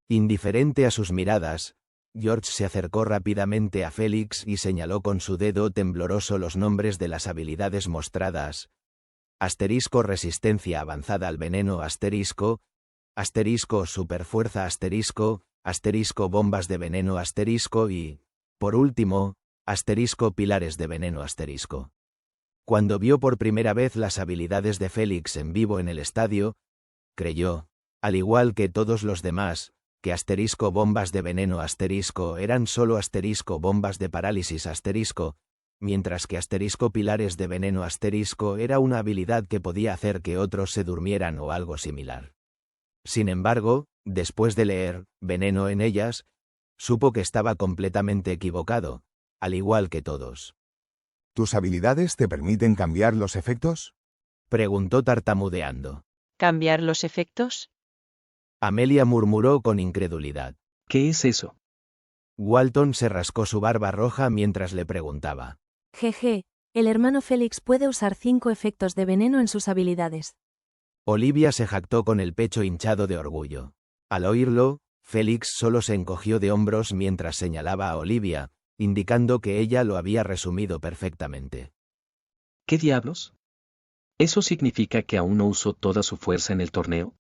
Speaker 2: Indiferente a sus miradas, George se acercó rápidamente a Félix y señaló con su dedo tembloroso los nombres de las habilidades mostradas. Asterisco resistencia avanzada al veneno asterisco, asterisco superfuerza asterisco, asterisco bombas de veneno asterisco y, por último, asterisco pilares de veneno asterisco. Cuando vio por primera vez las habilidades de Félix en vivo en el estadio, creyó, al igual que todos los demás, que asterisco bombas de veneno asterisco eran solo asterisco bombas de parálisis asterisco, mientras que asterisco pilares de veneno asterisco era una habilidad que podía hacer que otros se durmieran o algo similar. Sin embargo, después de leer veneno en ellas, supo que estaba completamente equivocado, al igual que todos.
Speaker 11: ¿Tus habilidades te permiten cambiar los efectos?
Speaker 2: Preguntó tartamudeando.
Speaker 12: ¿Cambiar los efectos?
Speaker 2: Amelia murmuró con incredulidad.
Speaker 8: ¿Qué es eso?
Speaker 2: Walton se rascó su barba roja mientras le preguntaba.
Speaker 13: Jeje, el hermano Félix puede usar 5 efectos de veneno en sus habilidades.
Speaker 2: Olivia se jactó con el pecho hinchado de orgullo. Al oírlo, Félix solo se encogió de hombros mientras señalaba a Olivia, indicando que ella lo había resumido perfectamente.
Speaker 8: ¿Qué diablos? ¿Eso significa que aún no usó toda su fuerza en el torneo?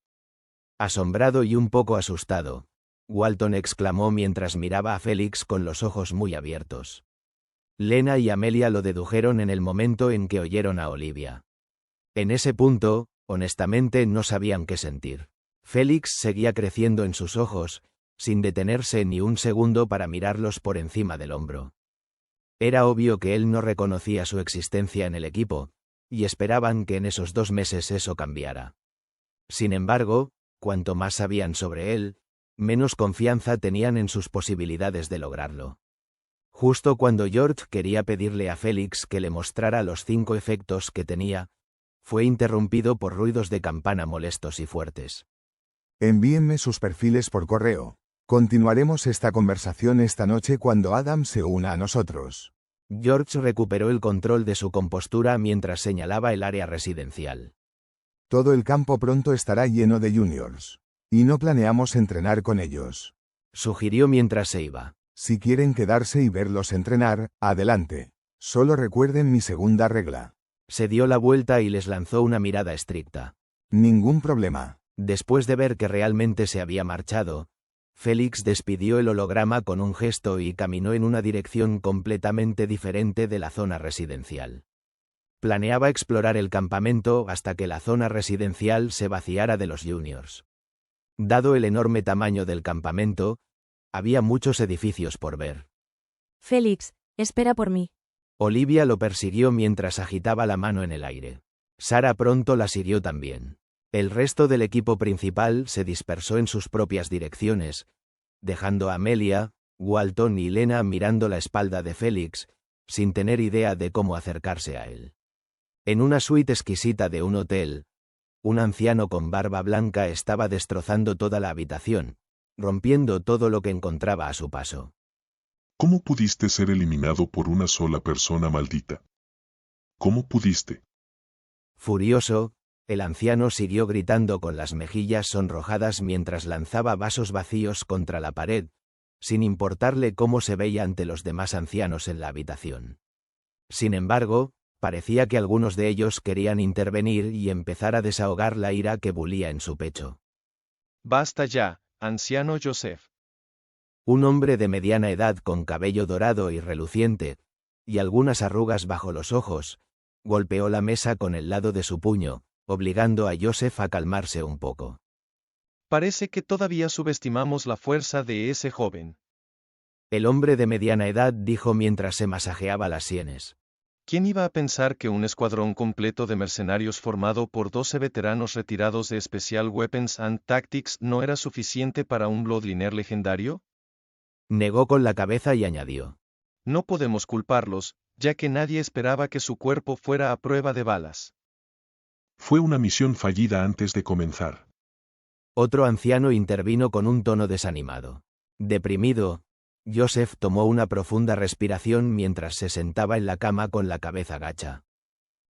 Speaker 2: Asombrado y un poco asustado, Walton exclamó mientras miraba a Félix con los ojos muy abiertos. Lena y Amelia lo dedujeron en el momento en que oyeron a Olivia. En ese punto, honestamente no sabían qué sentir. Félix seguía creciendo en sus ojos, sin detenerse ni un segundo para mirarlos por encima del hombro. Era obvio que él no reconocía su existencia en el equipo, y esperaban que en esos 2 meses eso cambiara. Sin embargo, cuanto más sabían sobre él, menos confianza tenían en sus posibilidades de lograrlo. Justo cuando George quería pedirle a Félix que le mostrara los 5 efectos que tenía, fue interrumpido por ruidos de campana molestos y fuertes.
Speaker 11: Envíenme sus perfiles por correo. Continuaremos esta conversación esta noche cuando Adam se una a nosotros.
Speaker 2: George recuperó el control de su compostura mientras señalaba el área residencial.
Speaker 11: Todo el campo pronto estará lleno de juniors. Y no planeamos entrenar con ellos.
Speaker 2: Sugirió mientras se iba.
Speaker 11: Si quieren quedarse y verlos entrenar, adelante. Solo recuerden mi segunda regla.
Speaker 2: Se dio la vuelta y les lanzó una mirada estricta.
Speaker 11: Ningún problema.
Speaker 2: Después de ver que realmente se había marchado, Félix despidió el holograma con un gesto y caminó en una dirección completamente diferente de la zona residencial. Planeaba explorar el campamento hasta que la zona residencial se vaciara de los juniors. Dado el enorme tamaño del campamento, había muchos edificios por ver.
Speaker 13: Félix, espera por mí.
Speaker 2: Olivia lo persiguió mientras agitaba la mano en el aire. Sara pronto la siguió también. El resto del equipo principal se dispersó en sus propias direcciones, dejando a Amelia, Walton y Lena mirando la espalda de Félix, sin tener idea de cómo acercarse a él. En una suite exquisita de un hotel, un anciano con barba blanca estaba destrozando toda la habitación, rompiendo todo lo que encontraba a su paso.
Speaker 14: ¿Cómo pudiste ser eliminado por una sola persona maldita? ¿Cómo pudiste?
Speaker 2: Furioso, el anciano siguió gritando con las mejillas sonrojadas mientras lanzaba vasos vacíos contra la pared, sin importarle cómo se veía ante los demás ancianos en la habitación. Sin embargo, parecía que algunos de ellos querían intervenir y empezar a desahogar la ira que bulía en su pecho.
Speaker 15: Basta ya, anciano Joseph.
Speaker 2: Un hombre de mediana edad con cabello dorado y reluciente, y algunas arrugas bajo los ojos, golpeó la mesa con el lado de su puño, obligando a Joseph a calmarse un poco.
Speaker 15: Parece que todavía subestimamos la fuerza de ese joven.
Speaker 2: El hombre de mediana edad dijo mientras se masajeaba las sienes.
Speaker 15: ¿Quién iba a pensar que un escuadrón completo de mercenarios formado por 12 veteranos retirados de Special Weapons and Tactics no era suficiente para un Bloodliner legendario?
Speaker 2: Negó con la cabeza y añadió.
Speaker 15: No podemos culparlos, ya que nadie esperaba que su cuerpo fuera a prueba de balas.
Speaker 14: Fue una misión fallida antes de comenzar.
Speaker 2: Otro anciano intervino con un tono desanimado. Deprimido, Joseph tomó una profunda respiración mientras se sentaba en la cama con la cabeza gacha.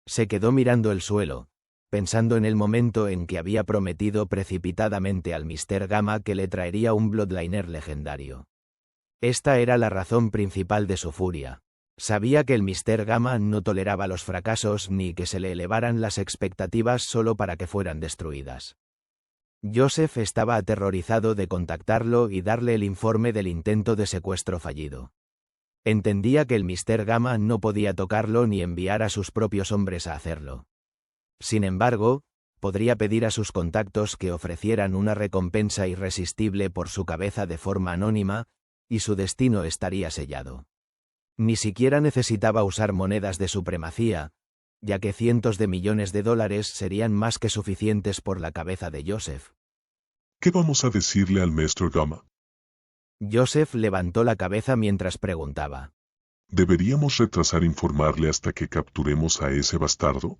Speaker 2: Se quedó mirando el suelo, pensando en el momento en que había prometido precipitadamente al Mr. Gamma que le traería un Bloodliner legendario. Esta era la razón principal de su furia. Sabía que el Mr. Gamma no toleraba los fracasos ni que se le elevaran las expectativas solo para que fueran destruidas. Joseph estaba aterrorizado de contactarlo y darle el informe del intento de secuestro fallido. Entendía que el Mr. Gamma no podía tocarlo ni enviar a sus propios hombres a hacerlo. Sin embargo, podría pedir a sus contactos que ofrecieran una recompensa irresistible por su cabeza de forma anónima, y su destino estaría sellado. Ni siquiera necesitaba usar monedas de supremacía, ya que cientos de millones de dólares serían más que suficientes por la cabeza de Joseph.
Speaker 14: ¿Qué vamos a decirle al Mr. Gamma?
Speaker 2: Joseph levantó la cabeza mientras preguntaba.
Speaker 14: ¿Deberíamos retrasar informarle hasta que capturemos a ese bastardo?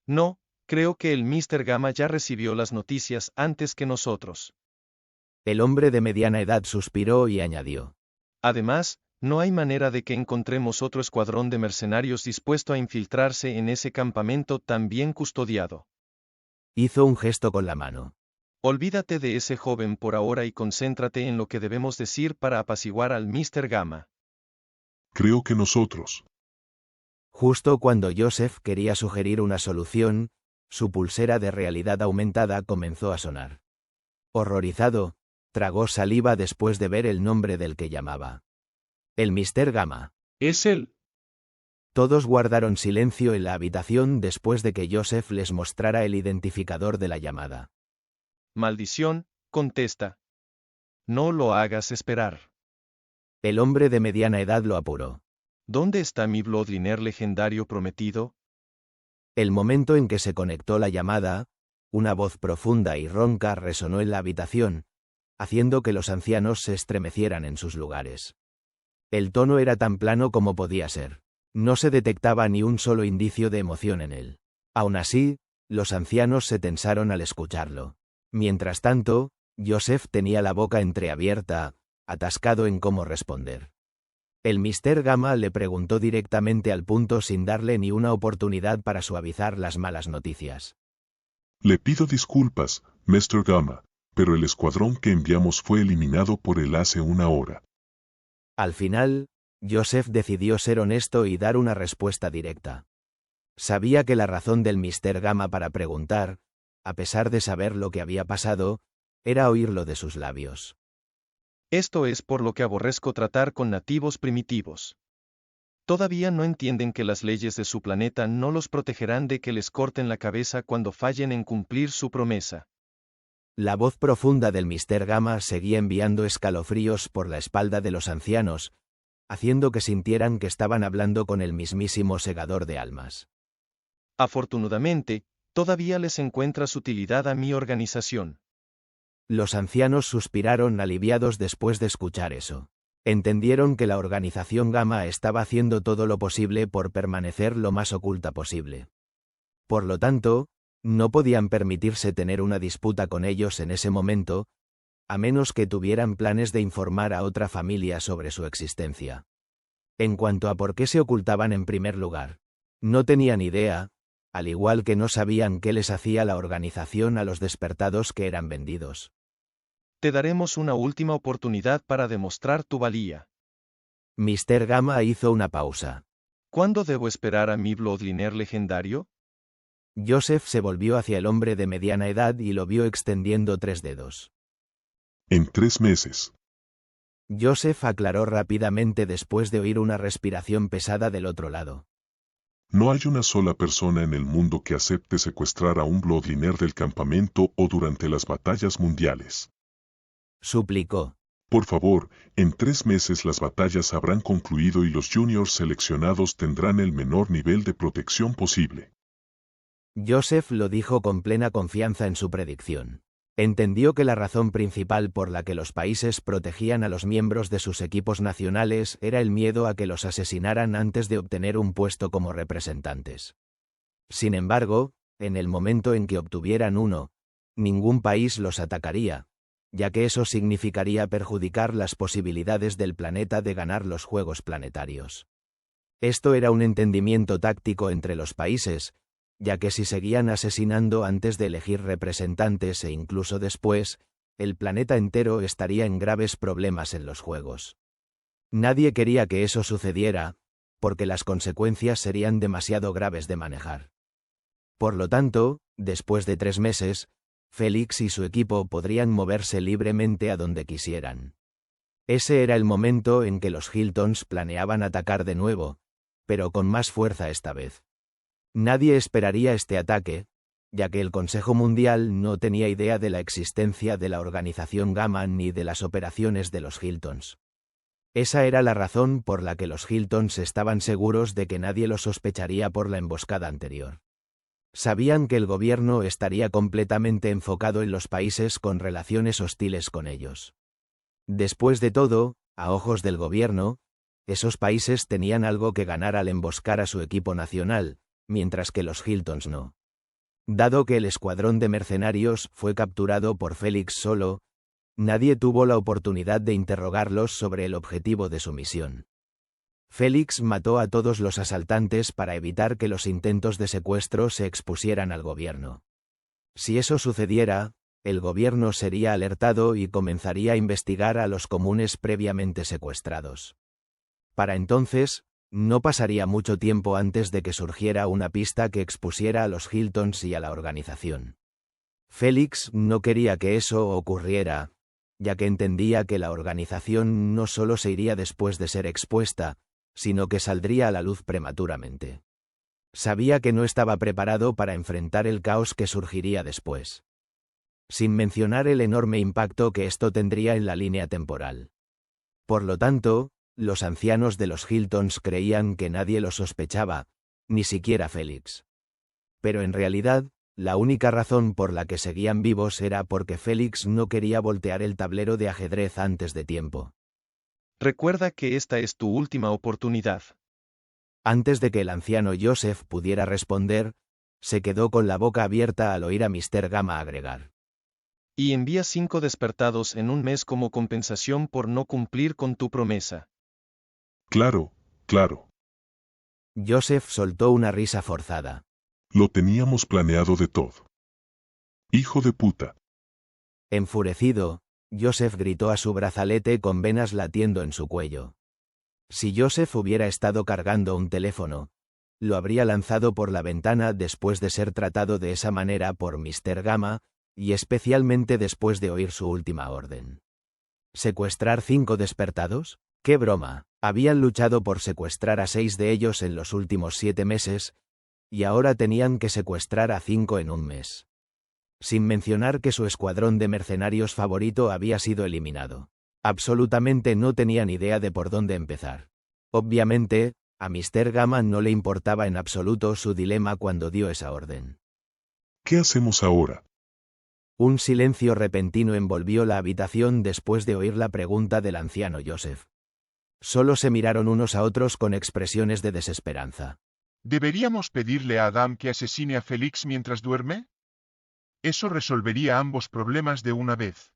Speaker 15: No, creo que el Mr. Gamma ya recibió las noticias antes que nosotros.
Speaker 2: El hombre de mediana edad suspiró y añadió.
Speaker 15: Además, no hay manera de que encontremos otro escuadrón de mercenarios dispuesto a infiltrarse en ese campamento tan bien custodiado.
Speaker 2: Hizo un gesto con la mano.
Speaker 15: Olvídate de ese joven por ahora y concéntrate en lo que debemos decir para apaciguar al Mr. Gamma.
Speaker 14: Creo que nosotros.
Speaker 2: Justo cuando Joseph quería sugerir una solución, su pulsera de realidad aumentada comenzó a sonar. Horrorizado, tragó saliva después de ver el nombre del que llamaba. El Mr. Gamma.
Speaker 15: Es él.
Speaker 2: Todos guardaron silencio en la habitación después de que Joseph les mostrara el identificador de la llamada.
Speaker 15: Maldición, contesta. No lo hagas esperar.
Speaker 2: El hombre de mediana edad lo apuró.
Speaker 15: ¿Dónde está mi Bloodliner legendario prometido?
Speaker 2: El momento en que se conectó la llamada, una voz profunda y ronca resonó en la habitación, haciendo que los ancianos se estremecieran en sus lugares. El tono era tan plano como podía ser. No se detectaba ni un solo indicio de emoción en él. Aún así, los ancianos se tensaron al escucharlo. Mientras tanto, Joseph tenía la boca entreabierta, atascado en cómo responder. El Mr. Gamma le preguntó directamente al punto sin darle ni una oportunidad para suavizar las malas noticias.
Speaker 14: Le pido disculpas, Mr. Gamma, pero el escuadrón que enviamos fue eliminado por él hace una hora.
Speaker 2: Al final, Joseph decidió ser honesto y dar una respuesta directa. Sabía que la razón del Mr. Gamma para preguntar, a pesar de saber lo que había pasado, era oírlo de sus labios.
Speaker 15: Esto es por lo que aborrezco tratar con nativos primitivos. Todavía no entienden que las leyes de su planeta no los protegerán de que les corten la cabeza cuando fallen en cumplir su promesa.
Speaker 2: La voz profunda del Mr. Gamma seguía enviando escalofríos por la espalda de los ancianos, haciendo que sintieran que estaban hablando con el mismísimo segador de almas.
Speaker 15: Afortunadamente, todavía les encuentras utilidad a mi organización.
Speaker 2: Los ancianos suspiraron aliviados después de escuchar eso. Entendieron que la organización Gamma estaba haciendo todo lo posible por permanecer lo más oculta posible. Por lo tanto, no podían permitirse tener una disputa con ellos en ese momento, a menos que tuvieran planes de informar a otra familia sobre su existencia. En cuanto a por qué se ocultaban en primer lugar, no tenían idea, al igual que no sabían qué les hacía la organización a los despertados que eran vendidos.
Speaker 15: Te daremos una última oportunidad para demostrar tu valía.
Speaker 2: Mr. Gamma hizo una pausa.
Speaker 15: ¿Cuándo debo esperar a mi Bloodliner legendario?
Speaker 2: Joseph se volvió hacia el hombre de mediana edad y lo vio extendiendo 3 dedos.
Speaker 14: En 3 meses.
Speaker 2: Joseph aclaró rápidamente después de oír una respiración pesada del otro lado.
Speaker 14: No hay una sola persona en el mundo que acepte secuestrar a un Bloodliner del campamento o durante las batallas mundiales.
Speaker 2: Suplicó.
Speaker 14: Por favor, en 3 meses las batallas habrán concluido y los juniors seleccionados tendrán el menor nivel de protección posible.
Speaker 2: Joseph lo dijo con plena confianza en su predicción. Entendió que la razón principal por la que los países protegían a los miembros de sus equipos nacionales era el miedo a que los asesinaran antes de obtener un puesto como representantes. Sin embargo, en el momento en que obtuvieran uno, ningún país los atacaría, ya que eso significaría perjudicar las posibilidades del planeta de ganar los Juegos Planetarios. Esto era un entendimiento táctico entre los países, ya que si seguían asesinando antes de elegir representantes e incluso después, el planeta entero estaría en graves problemas en los Juegos. Nadie quería que eso sucediera, porque las consecuencias serían demasiado graves de manejar. Por lo tanto, después de 3 meses, Félix y su equipo podrían moverse libremente a donde quisieran. Ese era el momento en que los Hiltons planeaban atacar de nuevo, pero con más fuerza esta vez. Nadie esperaría este ataque, ya que el Consejo Mundial no tenía idea de la existencia de la Organización Gamma ni de las operaciones de los Hiltons. Esa era la razón por la que los Hiltons estaban seguros de que nadie lo sospecharía por la emboscada anterior. Sabían que el gobierno estaría completamente enfocado en los países con relaciones hostiles con ellos. Después de todo, a ojos del gobierno, esos países tenían algo que ganar al emboscar a su equipo nacional, mientras que los Hiltons no. Dado que el escuadrón de mercenarios fue capturado por Félix solo, nadie tuvo la oportunidad de interrogarlos sobre el objetivo de su misión. Félix mató a todos los asaltantes para evitar que los intentos de secuestro se expusieran al gobierno. Si eso sucediera, el gobierno sería alertado y comenzaría a investigar a los comunes previamente secuestrados. Para entonces, no pasaría mucho tiempo antes de que surgiera una pista que expusiera a los Hiltons y a la organización. Félix no quería que eso ocurriera, ya que entendía que la organización no solo se iría después de ser expuesta, sino que saldría a la luz prematuramente. Sabía que no estaba preparado para enfrentar el caos que surgiría después. Sin mencionar el enorme impacto que esto tendría en la línea temporal. Por lo tanto, los ancianos de los Hiltons creían que nadie lo sospechaba, ni siquiera Félix. Pero en realidad, la única razón por la que seguían vivos era porque Félix no quería voltear el tablero de ajedrez antes de tiempo.
Speaker 15: Recuerda que esta es tu última oportunidad.
Speaker 2: Antes de que el anciano Joseph pudiera responder, se quedó con la boca abierta al oír a Mr. Gamma agregar.
Speaker 15: Y envía 5 despertados en un mes como compensación por no cumplir con tu promesa.
Speaker 14: Claro, claro.
Speaker 2: Joseph soltó una risa forzada.
Speaker 14: Lo teníamos planeado de todo. Hijo de puta.
Speaker 2: Enfurecido, Joseph gritó a su brazalete con venas latiendo en su cuello. Si Joseph hubiera estado cargando un teléfono, lo habría lanzado por la ventana después de ser tratado de esa manera por Mr. Gamma, y especialmente después de oír su última orden. ¿Secuestrar 5 despertados? ¡Qué broma! Habían luchado por secuestrar a 6 de ellos en los últimos 7 meses, y ahora tenían que secuestrar a 5 en un mes. Sin mencionar que su escuadrón de mercenarios favorito había sido eliminado. Absolutamente no tenían idea de por dónde empezar. Obviamente, a Mr. Gamma no le importaba en absoluto su dilema cuando dio esa orden.
Speaker 14: ¿Qué hacemos ahora?
Speaker 2: Un silencio repentino envolvió la habitación después de oír la pregunta del anciano Joseph. Solo se miraron unos a otros con expresiones de desesperanza.
Speaker 16: ¿Deberíamos pedirle a Adam que asesine a Félix mientras duerme? Eso resolvería ambos problemas de una vez.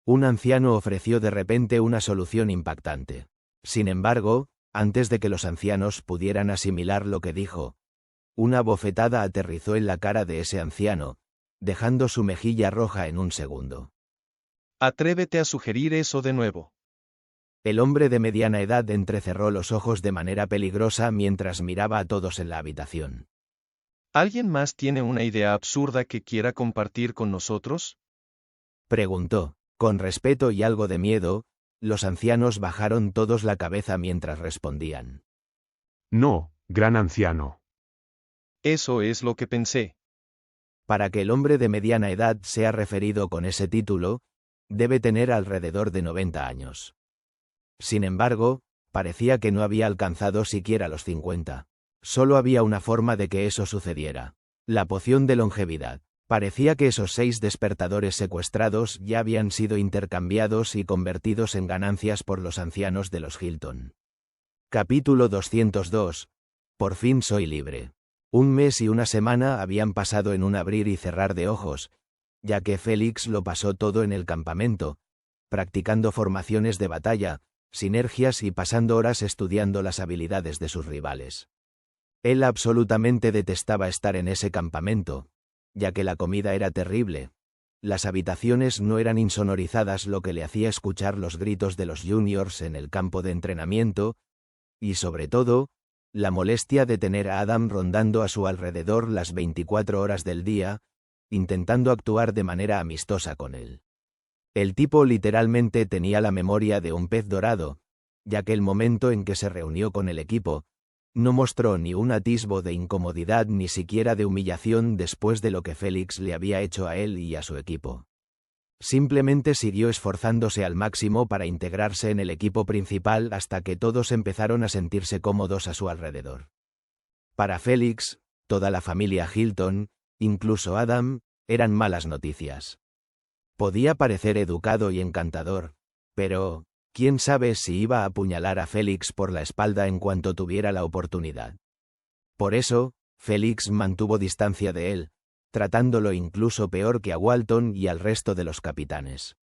Speaker 2: Un anciano ofreció de repente una solución impactante. Sin embargo, antes de que los ancianos pudieran asimilar lo que dijo, una bofetada aterrizó en la cara de ese anciano, dejando su mejilla roja en un segundo.
Speaker 15: Atrévete a sugerir eso de nuevo.
Speaker 2: El hombre de mediana edad entrecerró los ojos de manera peligrosa mientras miraba a todos en la habitación.
Speaker 15: ¿Alguien más tiene una idea absurda que quiera compartir con nosotros?
Speaker 2: Preguntó. Con respeto y algo de miedo, los ancianos bajaron todos la cabeza mientras respondían.
Speaker 17: No, gran anciano.
Speaker 15: Eso es lo que pensé.
Speaker 2: Para que el hombre de mediana edad sea referido con ese título, debe tener alrededor de 90 años. Sin embargo, parecía que no había alcanzado siquiera los 50. Solo había una forma de que eso sucediera. La poción de longevidad. Parecía que esos 6 despertadores secuestrados ya habían sido intercambiados y convertidos en ganancias por los ancianos de los Hilton. Capítulo 202. Por fin soy libre. Un mes y una semana habían pasado en un abrir y cerrar de ojos, ya que Félix lo pasó todo en el campamento, practicando formaciones de batalla, sinergias y pasando horas estudiando las habilidades de sus rivales. Él absolutamente detestaba estar en ese campamento, ya que la comida era terrible. Las habitaciones no eran insonorizadas, lo que le hacía escuchar los gritos de los juniors en el campo de entrenamiento, y sobre todo, la molestia de tener a Adam rondando a su alrededor las 24 horas del día, intentando actuar de manera amistosa con él. El tipo literalmente tenía la memoria de un pez dorado, ya que el momento en que se reunió con el equipo, no mostró ni un atisbo de incomodidad ni siquiera de humillación después de lo que Félix le había hecho a él y a su equipo. Simplemente siguió esforzándose al máximo para integrarse en el equipo principal hasta que todos empezaron a sentirse cómodos a su alrededor. Para Félix, toda la familia Hilton, incluso Adam, eran malas noticias. Podía parecer educado y encantador, pero quién sabe si iba a apuñalar a Félix por la espalda en cuanto tuviera la oportunidad. Por eso, Félix mantuvo distancia de él, tratándolo incluso peor que a Walton y al resto de los capitanes.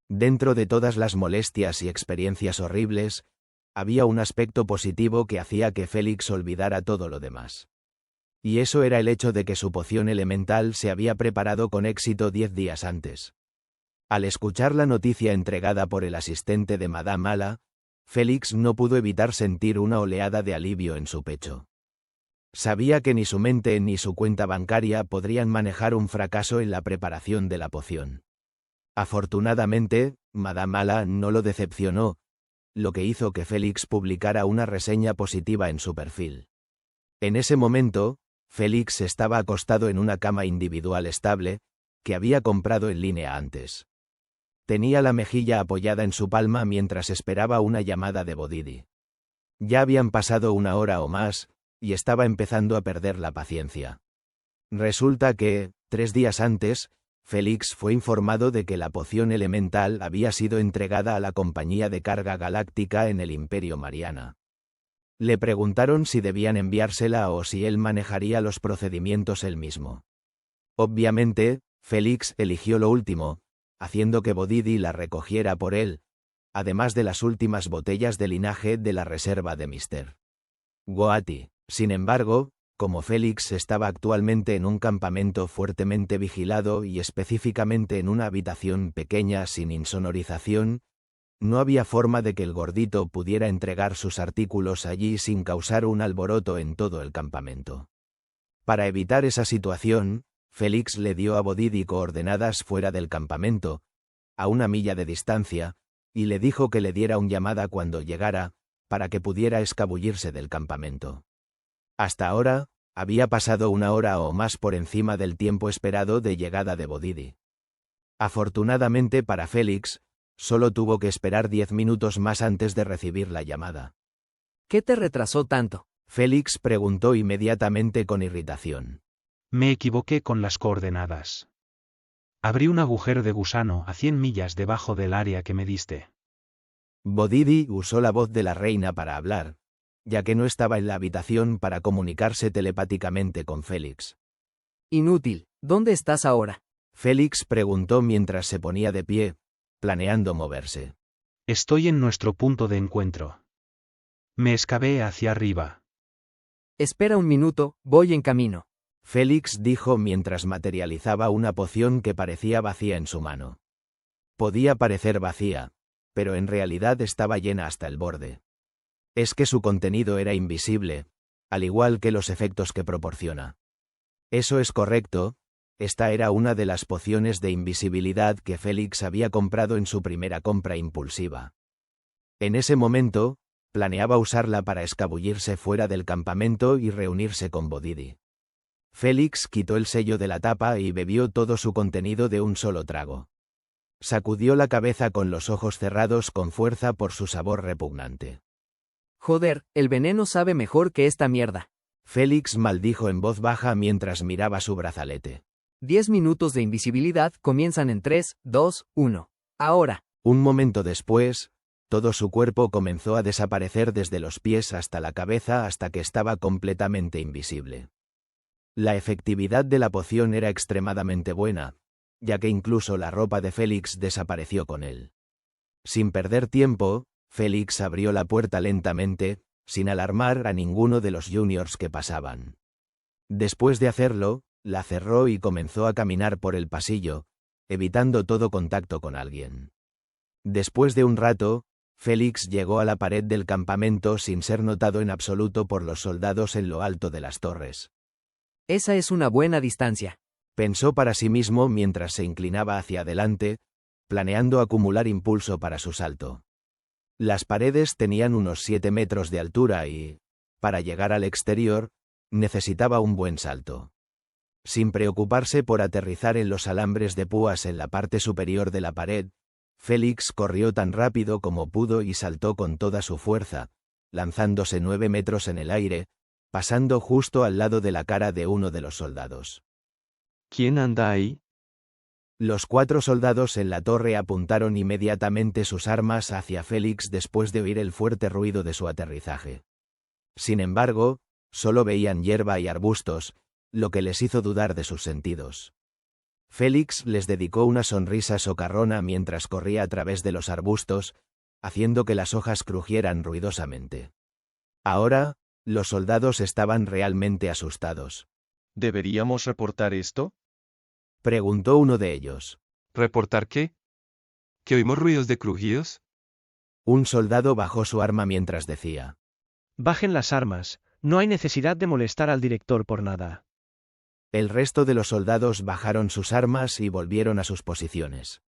Speaker 2: Dentro de todas las molestias y experiencias horribles, había un aspecto positivo que hacía que Félix olvidara todo lo demás. Y eso era el hecho de que su poción elemental se había preparado con éxito 10 días antes. Al escuchar la noticia entregada por el asistente de Madame Mala, Félix no pudo evitar sentir una oleada de alivio en su pecho. Sabía que ni su mente ni su cuenta bancaria podrían manejar un fracaso en la preparación de la poción. Afortunadamente, Madame Mala no lo decepcionó, lo que hizo que Félix publicara una reseña positiva en su perfil. En ese momento, Félix estaba acostado en una cama individual estable, que había comprado en línea antes. Tenía la mejilla apoyada en su palma mientras esperaba una llamada de Bodidi. Ya habían pasado 1 hora o más, y estaba empezando a perder la paciencia. Resulta que, 3 días antes, Félix fue informado de que la poción elemental había sido entregada a la compañía de carga galáctica en el Imperio Mariana. Le preguntaron si debían enviársela o si él manejaría los procedimientos él mismo. Obviamente, Félix eligió lo último, haciendo que Bodidi la recogiera por él, además de las últimas botellas de linaje de la reserva de Mr. Goati. Sin embargo, como Félix estaba actualmente en un campamento fuertemente vigilado y específicamente en una habitación pequeña sin insonorización, no había forma de que el gordito pudiera entregar sus artículos allí sin causar un alboroto en todo el campamento. Para evitar esa situación, Félix le dio a Bodidi coordenadas fuera del campamento, a 1 milla de distancia, y le dijo que le diera una llamada cuando llegara, para que pudiera escabullirse del campamento. Hasta ahora, había pasado 1 hora o más por encima del tiempo esperado de llegada de Bodidi. Afortunadamente para Félix, solo tuvo que esperar 10 minutos más antes de recibir la llamada.
Speaker 6: ¿Qué te retrasó tanto?
Speaker 2: Félix preguntó inmediatamente con irritación.
Speaker 3: Me equivoqué con las coordenadas. Abrí un agujero de gusano a 100 millas debajo del área que me diste.
Speaker 2: Bodidi usó la voz de la reina para hablar, ya que no estaba en la habitación para comunicarse telepáticamente con Félix.
Speaker 6: Inútil, ¿dónde estás ahora?
Speaker 2: Félix preguntó mientras se ponía de pie, planeando moverse.
Speaker 3: Estoy en nuestro punto de encuentro. Me excavé hacia arriba.
Speaker 6: Espera un minuto, voy en camino.
Speaker 2: Félix dijo mientras materializaba una poción que parecía vacía en su mano. Podía parecer vacía, pero en realidad estaba llena hasta el borde. Es que su contenido era invisible, al igual que los efectos que proporciona. Eso es correcto, esta era una de las pociones de invisibilidad que Félix había comprado en su primera compra impulsiva. En ese momento, planeaba usarla para escabullirse fuera del campamento y reunirse con Bodidi. Félix quitó el sello de la tapa y bebió todo su contenido de un solo trago. Sacudió la cabeza con los ojos cerrados con fuerza por su sabor repugnante.
Speaker 6: Joder, el veneno sabe mejor que esta mierda.
Speaker 2: Félix maldijo en voz baja mientras miraba su brazalete.
Speaker 6: 10 minutos de invisibilidad comienzan en 3, 2, 1. Ahora.
Speaker 2: Un momento después, todo su cuerpo comenzó a desaparecer desde los pies hasta la cabeza hasta que estaba completamente invisible. La efectividad de la poción era extremadamente buena, ya que incluso la ropa de Félix desapareció con él. Sin perder tiempo, Félix abrió la puerta lentamente, sin alarmar a ninguno de los juniors que pasaban. Después de hacerlo, la cerró y comenzó a caminar por el pasillo, evitando todo contacto con alguien. Después de un rato, Félix llegó a la pared del campamento sin ser notado en absoluto por los soldados en lo alto de las torres.
Speaker 6: Esa es una buena distancia,
Speaker 2: pensó para sí mismo mientras se inclinaba hacia adelante, planeando acumular impulso para su salto. Las paredes tenían unos 7 metros de altura y, para llegar al exterior, necesitaba un buen salto. Sin preocuparse por aterrizar en los alambres de púas en la parte superior de la pared, Félix corrió tan rápido como pudo y saltó con toda su fuerza, lanzándose 9 metros en el aire, pasando justo al lado de la cara de uno de los soldados.
Speaker 4: ¿Quién anda ahí?
Speaker 2: Los 4 soldados en la torre apuntaron inmediatamente sus armas hacia Félix después de oír el fuerte ruido de su aterrizaje. Sin embargo, solo veían hierba y arbustos, lo que les hizo dudar de sus sentidos. Félix les dedicó una sonrisa socarrona mientras corría a través de los arbustos, haciendo que las hojas crujieran ruidosamente. Ahora, los soldados estaban realmente asustados.
Speaker 15: ¿Deberíamos reportar esto?
Speaker 2: Preguntó uno de ellos.
Speaker 5: ¿Reportar qué? ¿Que oímos ruidos de crujidos?
Speaker 2: Un soldado bajó su arma mientras decía.
Speaker 18: Bajen las armas, no hay necesidad de molestar al director por nada.
Speaker 2: El resto de los soldados bajaron sus armas y volvieron a sus posiciones.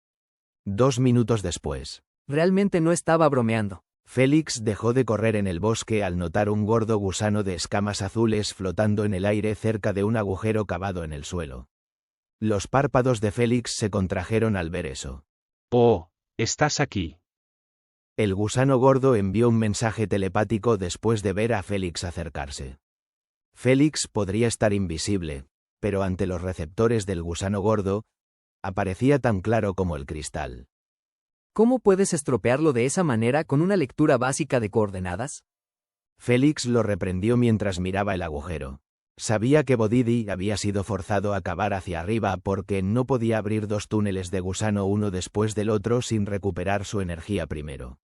Speaker 2: 2 minutos después.
Speaker 6: Realmente no estaba bromeando.
Speaker 2: Félix dejó de correr en el bosque al notar un gordo gusano de escamas azules flotando en el aire cerca de un agujero cavado en el suelo. Los párpados de Félix se contrajeron al ver eso.
Speaker 3: Oh, estás aquí.
Speaker 2: El gusano gordo envió un mensaje telepático después de ver a Félix acercarse. Félix podría estar invisible, pero ante los receptores del gusano gordo, aparecía tan claro como el cristal.
Speaker 6: ¿Cómo puedes estropearlo de esa manera con una lectura básica de coordenadas?
Speaker 2: Félix lo reprendió mientras miraba el agujero. Sabía que Bodidi había sido forzado a cavar hacia arriba porque no podía abrir 2 túneles de gusano uno después del otro sin recuperar su energía primero.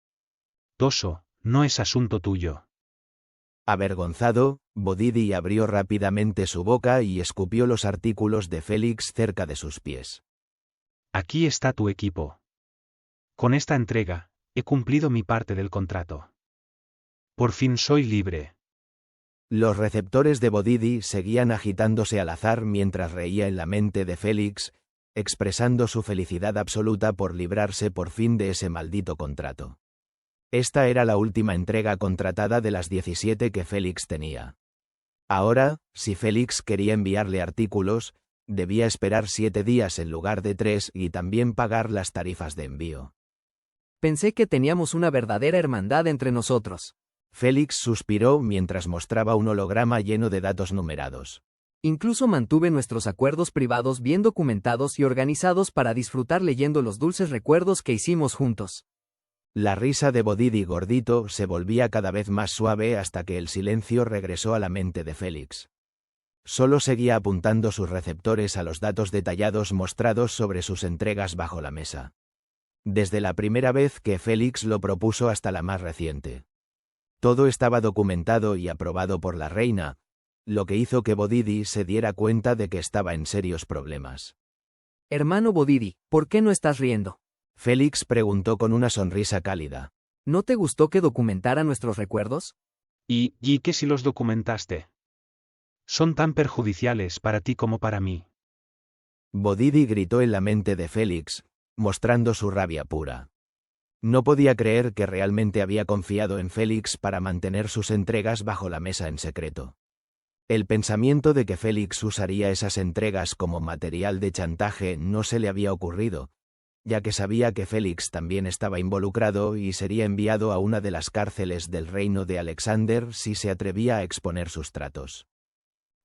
Speaker 3: Toso, no es asunto tuyo.
Speaker 2: Avergonzado, Bodidi abrió rápidamente su boca y escupió los artículos de Félix cerca de sus pies.
Speaker 3: Aquí está tu equipo. Con esta entrega, he cumplido mi parte del contrato. Por fin soy libre.
Speaker 2: Los receptores de Bodidi seguían agitándose al azar mientras reía en la mente de Félix, expresando su felicidad absoluta por librarse por fin de ese maldito contrato. Esta era la última entrega contratada de las 17 que Félix tenía. Ahora, si Félix quería enviarle artículos, debía esperar 7 días en lugar de 3 y también pagar las tarifas de envío.
Speaker 6: Pensé que teníamos una verdadera hermandad entre nosotros.
Speaker 2: Félix suspiró mientras mostraba un holograma lleno de datos numerados.
Speaker 6: Incluso mantuve nuestros acuerdos privados bien documentados y organizados para disfrutar leyendo los dulces recuerdos que hicimos juntos.
Speaker 2: La risa de Bodidi gordito se volvía cada vez más suave hasta que el silencio regresó a la mente de Félix. Solo seguía apuntando sus receptores a los datos detallados mostrados sobre sus entregas bajo la mesa. Desde la primera vez que Félix lo propuso hasta la más reciente. Todo estaba documentado y aprobado por la reina, lo que hizo que Bodidi se diera cuenta de que estaba en serios problemas.
Speaker 6: Hermano Bodidi, ¿por qué no estás riendo?
Speaker 2: Félix preguntó con una sonrisa cálida.
Speaker 6: ¿No te gustó que documentara nuestros recuerdos?
Speaker 3: ¿Y qué si los documentaste? Son tan perjudiciales para ti como para mí.
Speaker 2: Bodidi gritó en la mente de Félix, mostrando su rabia pura. No podía creer que realmente había confiado en Félix para mantener sus entregas bajo la mesa en secreto. El pensamiento de que Félix usaría esas entregas como material de chantaje no se le había ocurrido, ya que sabía que Félix también estaba involucrado y sería enviado a una de las cárceles del reino de Alexander si se atrevía a exponer sus tratos.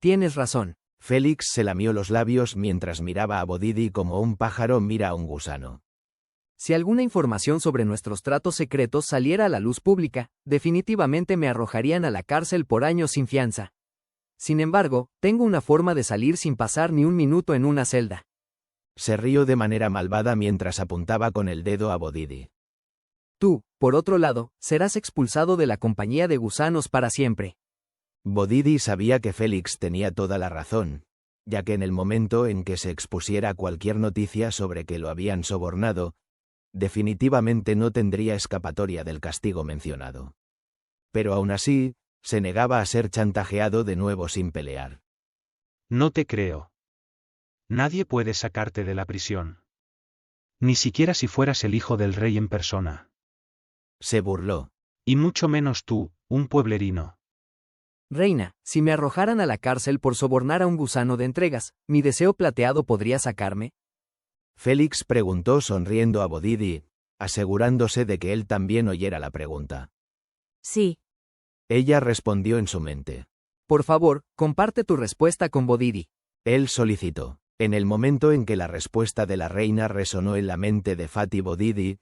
Speaker 6: Tienes razón.
Speaker 2: Félix se lamió los labios mientras miraba a Bodidi como un pájaro mira a un gusano.
Speaker 6: Si alguna información sobre nuestros tratos secretos saliera a la luz pública, definitivamente me arrojarían a la cárcel por años sin fianza. Sin embargo, tengo una forma de salir sin pasar ni un minuto en una celda.
Speaker 2: Se rió de manera malvada mientras apuntaba con el dedo a Bodidi.
Speaker 6: Tú, por otro lado, serás expulsado de la compañía de gusanos para siempre.
Speaker 2: Bodidi sabía que Félix tenía toda la razón, ya que en el momento en que se expusiera cualquier noticia sobre que lo habían sobornado, definitivamente no tendría escapatoria del castigo mencionado. Pero aún así, se negaba a ser chantajeado de nuevo sin pelear.
Speaker 3: No te creo. Nadie puede sacarte de la prisión. Ni siquiera si fueras el hijo del rey en persona.
Speaker 2: Se burló.
Speaker 3: Y mucho menos tú, un pueblerino.
Speaker 6: Reina, si me arrojaran a la cárcel por sobornar a un gusano de entregas, ¿mi deseo plateado podría sacarme?
Speaker 2: Félix preguntó sonriendo a Bodidi, asegurándose de que él también oyera la pregunta.
Speaker 13: Sí.
Speaker 2: Ella respondió en su mente.
Speaker 6: Por favor, comparte tu respuesta con Bodidi.
Speaker 2: Él solicitó. En el momento en que la respuesta de la reina resonó en la mente de Fatih Bodidi,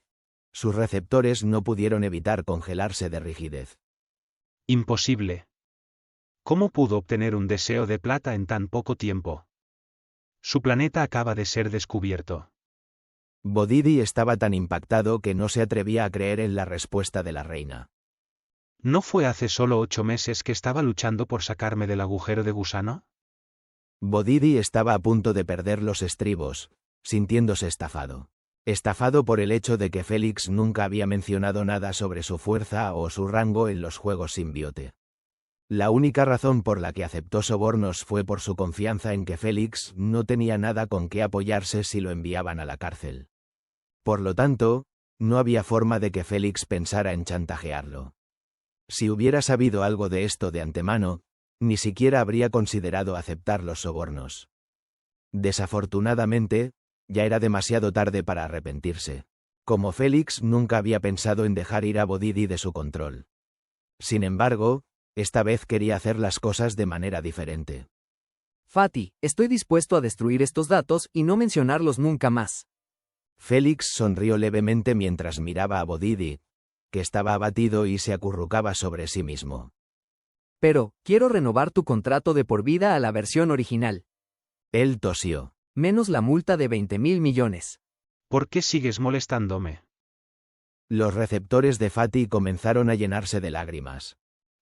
Speaker 2: sus receptores no pudieron evitar congelarse de rigidez.
Speaker 3: Imposible. ¿Cómo pudo obtener un deseo de plata en tan poco tiempo? Su planeta acaba de ser descubierto.
Speaker 2: Bodidi estaba tan impactado que no se atrevía a creer en la respuesta de la reina.
Speaker 3: ¿No fue hace solo 8 meses que estaba luchando por sacarme del agujero de gusano?
Speaker 2: Bodidi estaba a punto de perder los estribos, sintiéndose estafado. Estafado por el hecho de que Félix nunca había mencionado nada sobre su fuerza o su rango en los juegos simbiote. La única razón por la que aceptó sobornos fue por su confianza en que Félix no tenía nada con qué apoyarse si lo enviaban a la cárcel. Por lo tanto, no había forma de que Félix pensara en chantajearlo. Si hubiera sabido algo de esto de antemano, ni siquiera habría considerado aceptar los sobornos. Desafortunadamente, ya era demasiado tarde para arrepentirse. Como Félix nunca había pensado en dejar ir a Bodidi de su control. Sin embargo, esta vez quería hacer las cosas de manera diferente.
Speaker 6: Fatih, estoy dispuesto a destruir estos datos y no mencionarlos nunca más.
Speaker 2: Félix sonrió levemente mientras miraba a Bodidi, que estaba abatido y se acurrucaba sobre sí mismo.
Speaker 6: Pero, quiero renovar tu contrato de por vida a la versión original.
Speaker 2: Él tosió.
Speaker 6: Menos la multa de 20.000 millones.
Speaker 3: ¿Por qué sigues molestándome?
Speaker 2: Los receptores de Fatih comenzaron a llenarse de lágrimas.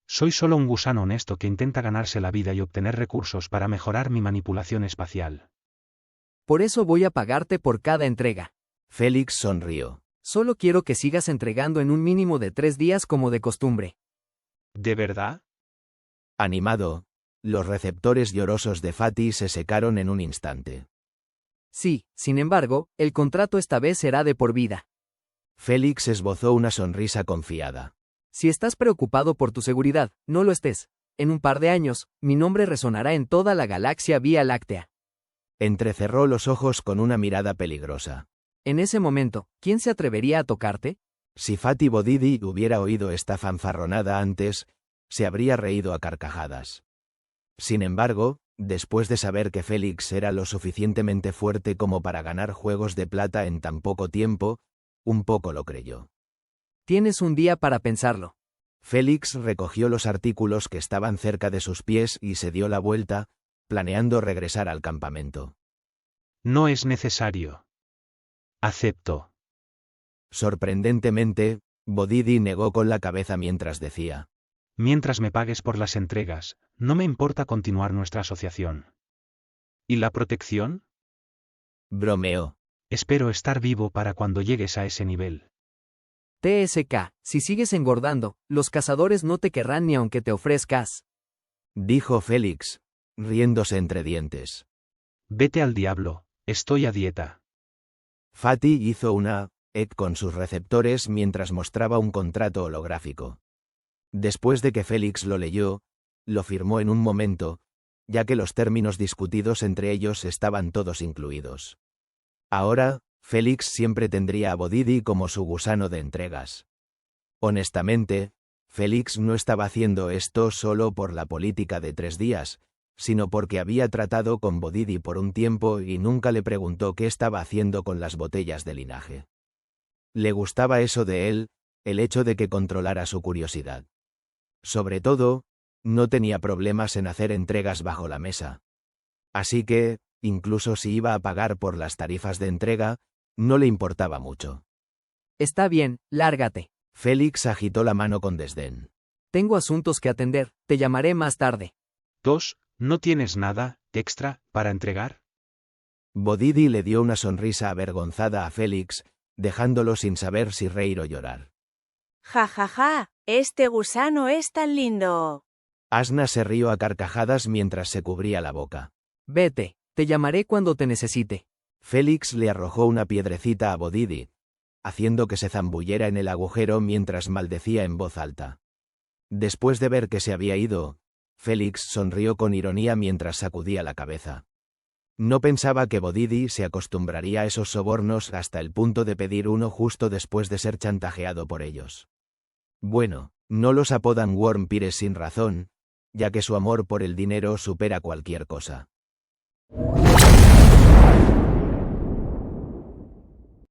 Speaker 3: Soy solo un gusano honesto que intenta ganarse la vida y obtener recursos para mejorar mi manipulación espacial.
Speaker 6: Por eso voy a pagarte por cada entrega.
Speaker 2: Félix sonrió.
Speaker 6: Solo quiero que sigas entregando en un mínimo de 3 días como de costumbre.
Speaker 3: ¿De verdad?
Speaker 2: Animado, los receptores llorosos de Fatih se secaron en un instante.
Speaker 6: Sí, sin embargo, el contrato esta vez será de por vida.
Speaker 2: Félix esbozó una sonrisa confiada.
Speaker 6: Si estás preocupado por tu seguridad, no lo estés. En un par de años, mi nombre resonará en toda la galaxia Vía Láctea.
Speaker 2: Entrecerró los ojos con una mirada peligrosa.
Speaker 6: En ese momento, ¿quién se atrevería a tocarte?
Speaker 2: Si Fatih Bodidi hubiera oído esta fanfarronada antes, se habría reído a carcajadas. Sin embargo, después de saber que Félix era lo suficientemente fuerte como para ganar juegos de plata en tan poco tiempo, un poco lo creyó.
Speaker 6: Tienes un día para pensarlo.
Speaker 2: Félix recogió los artículos que estaban cerca de sus pies y se dio la vuelta, planeando regresar al campamento.
Speaker 3: No es necesario. Acepto.
Speaker 2: Sorprendentemente, Bodidi negó con la cabeza mientras decía.
Speaker 3: Mientras me pagues por las entregas, no me importa continuar nuestra asociación. ¿Y la protección?
Speaker 2: Bromeó.
Speaker 3: Espero estar vivo para cuando llegues a ese nivel.
Speaker 6: TSK, si sigues engordando, los cazadores no te querrán ni aunque te ofrezcas.
Speaker 2: Dijo Félix, riéndose entre dientes.
Speaker 3: Vete al diablo, estoy a dieta.
Speaker 2: Fatty hizo una con sus receptores mientras mostraba un contrato holográfico. Después de que Félix lo leyó, lo firmó en un momento, ya que los términos discutidos entre ellos estaban todos incluidos. Ahora, Félix siempre tendría a Bodidi como su gusano de entregas. Honestamente, Félix no estaba haciendo esto solo por la política de 3 días, sino porque había tratado con Bodidi por un tiempo y nunca le preguntó qué estaba haciendo con las botellas de linaje. Le gustaba eso de él, el hecho de que controlara su curiosidad. Sobre todo, no tenía problemas en hacer entregas bajo la mesa. Así que, incluso si iba a pagar por las tarifas de entrega, no le importaba mucho.
Speaker 6: Está bien, lárgate.
Speaker 2: Félix agitó la mano con desdén.
Speaker 6: Tengo asuntos que atender, te llamaré más tarde.
Speaker 3: 2. ¿No tienes nada extra para entregar?
Speaker 2: Bodidi le dio una sonrisa avergonzada a Félix, dejándolo sin saber si reír o llorar.
Speaker 7: Ja ja ja, este gusano es tan lindo.
Speaker 2: Asna se rió a carcajadas mientras se cubría la boca.
Speaker 6: Vete, te llamaré cuando te necesite.
Speaker 2: Félix le arrojó una piedrecita a Bodidi, haciendo que se zambullera en el agujero mientras maldecía en voz alta. Después de ver que se había ido, Félix sonrió con ironía mientras sacudía la cabeza. No pensaba que Bodidi se acostumbraría a esos sobornos hasta el punto de pedir uno justo después de ser chantajeado por ellos. Bueno, no los apodan Worm Pires sin razón, ya que su amor por el dinero supera cualquier cosa.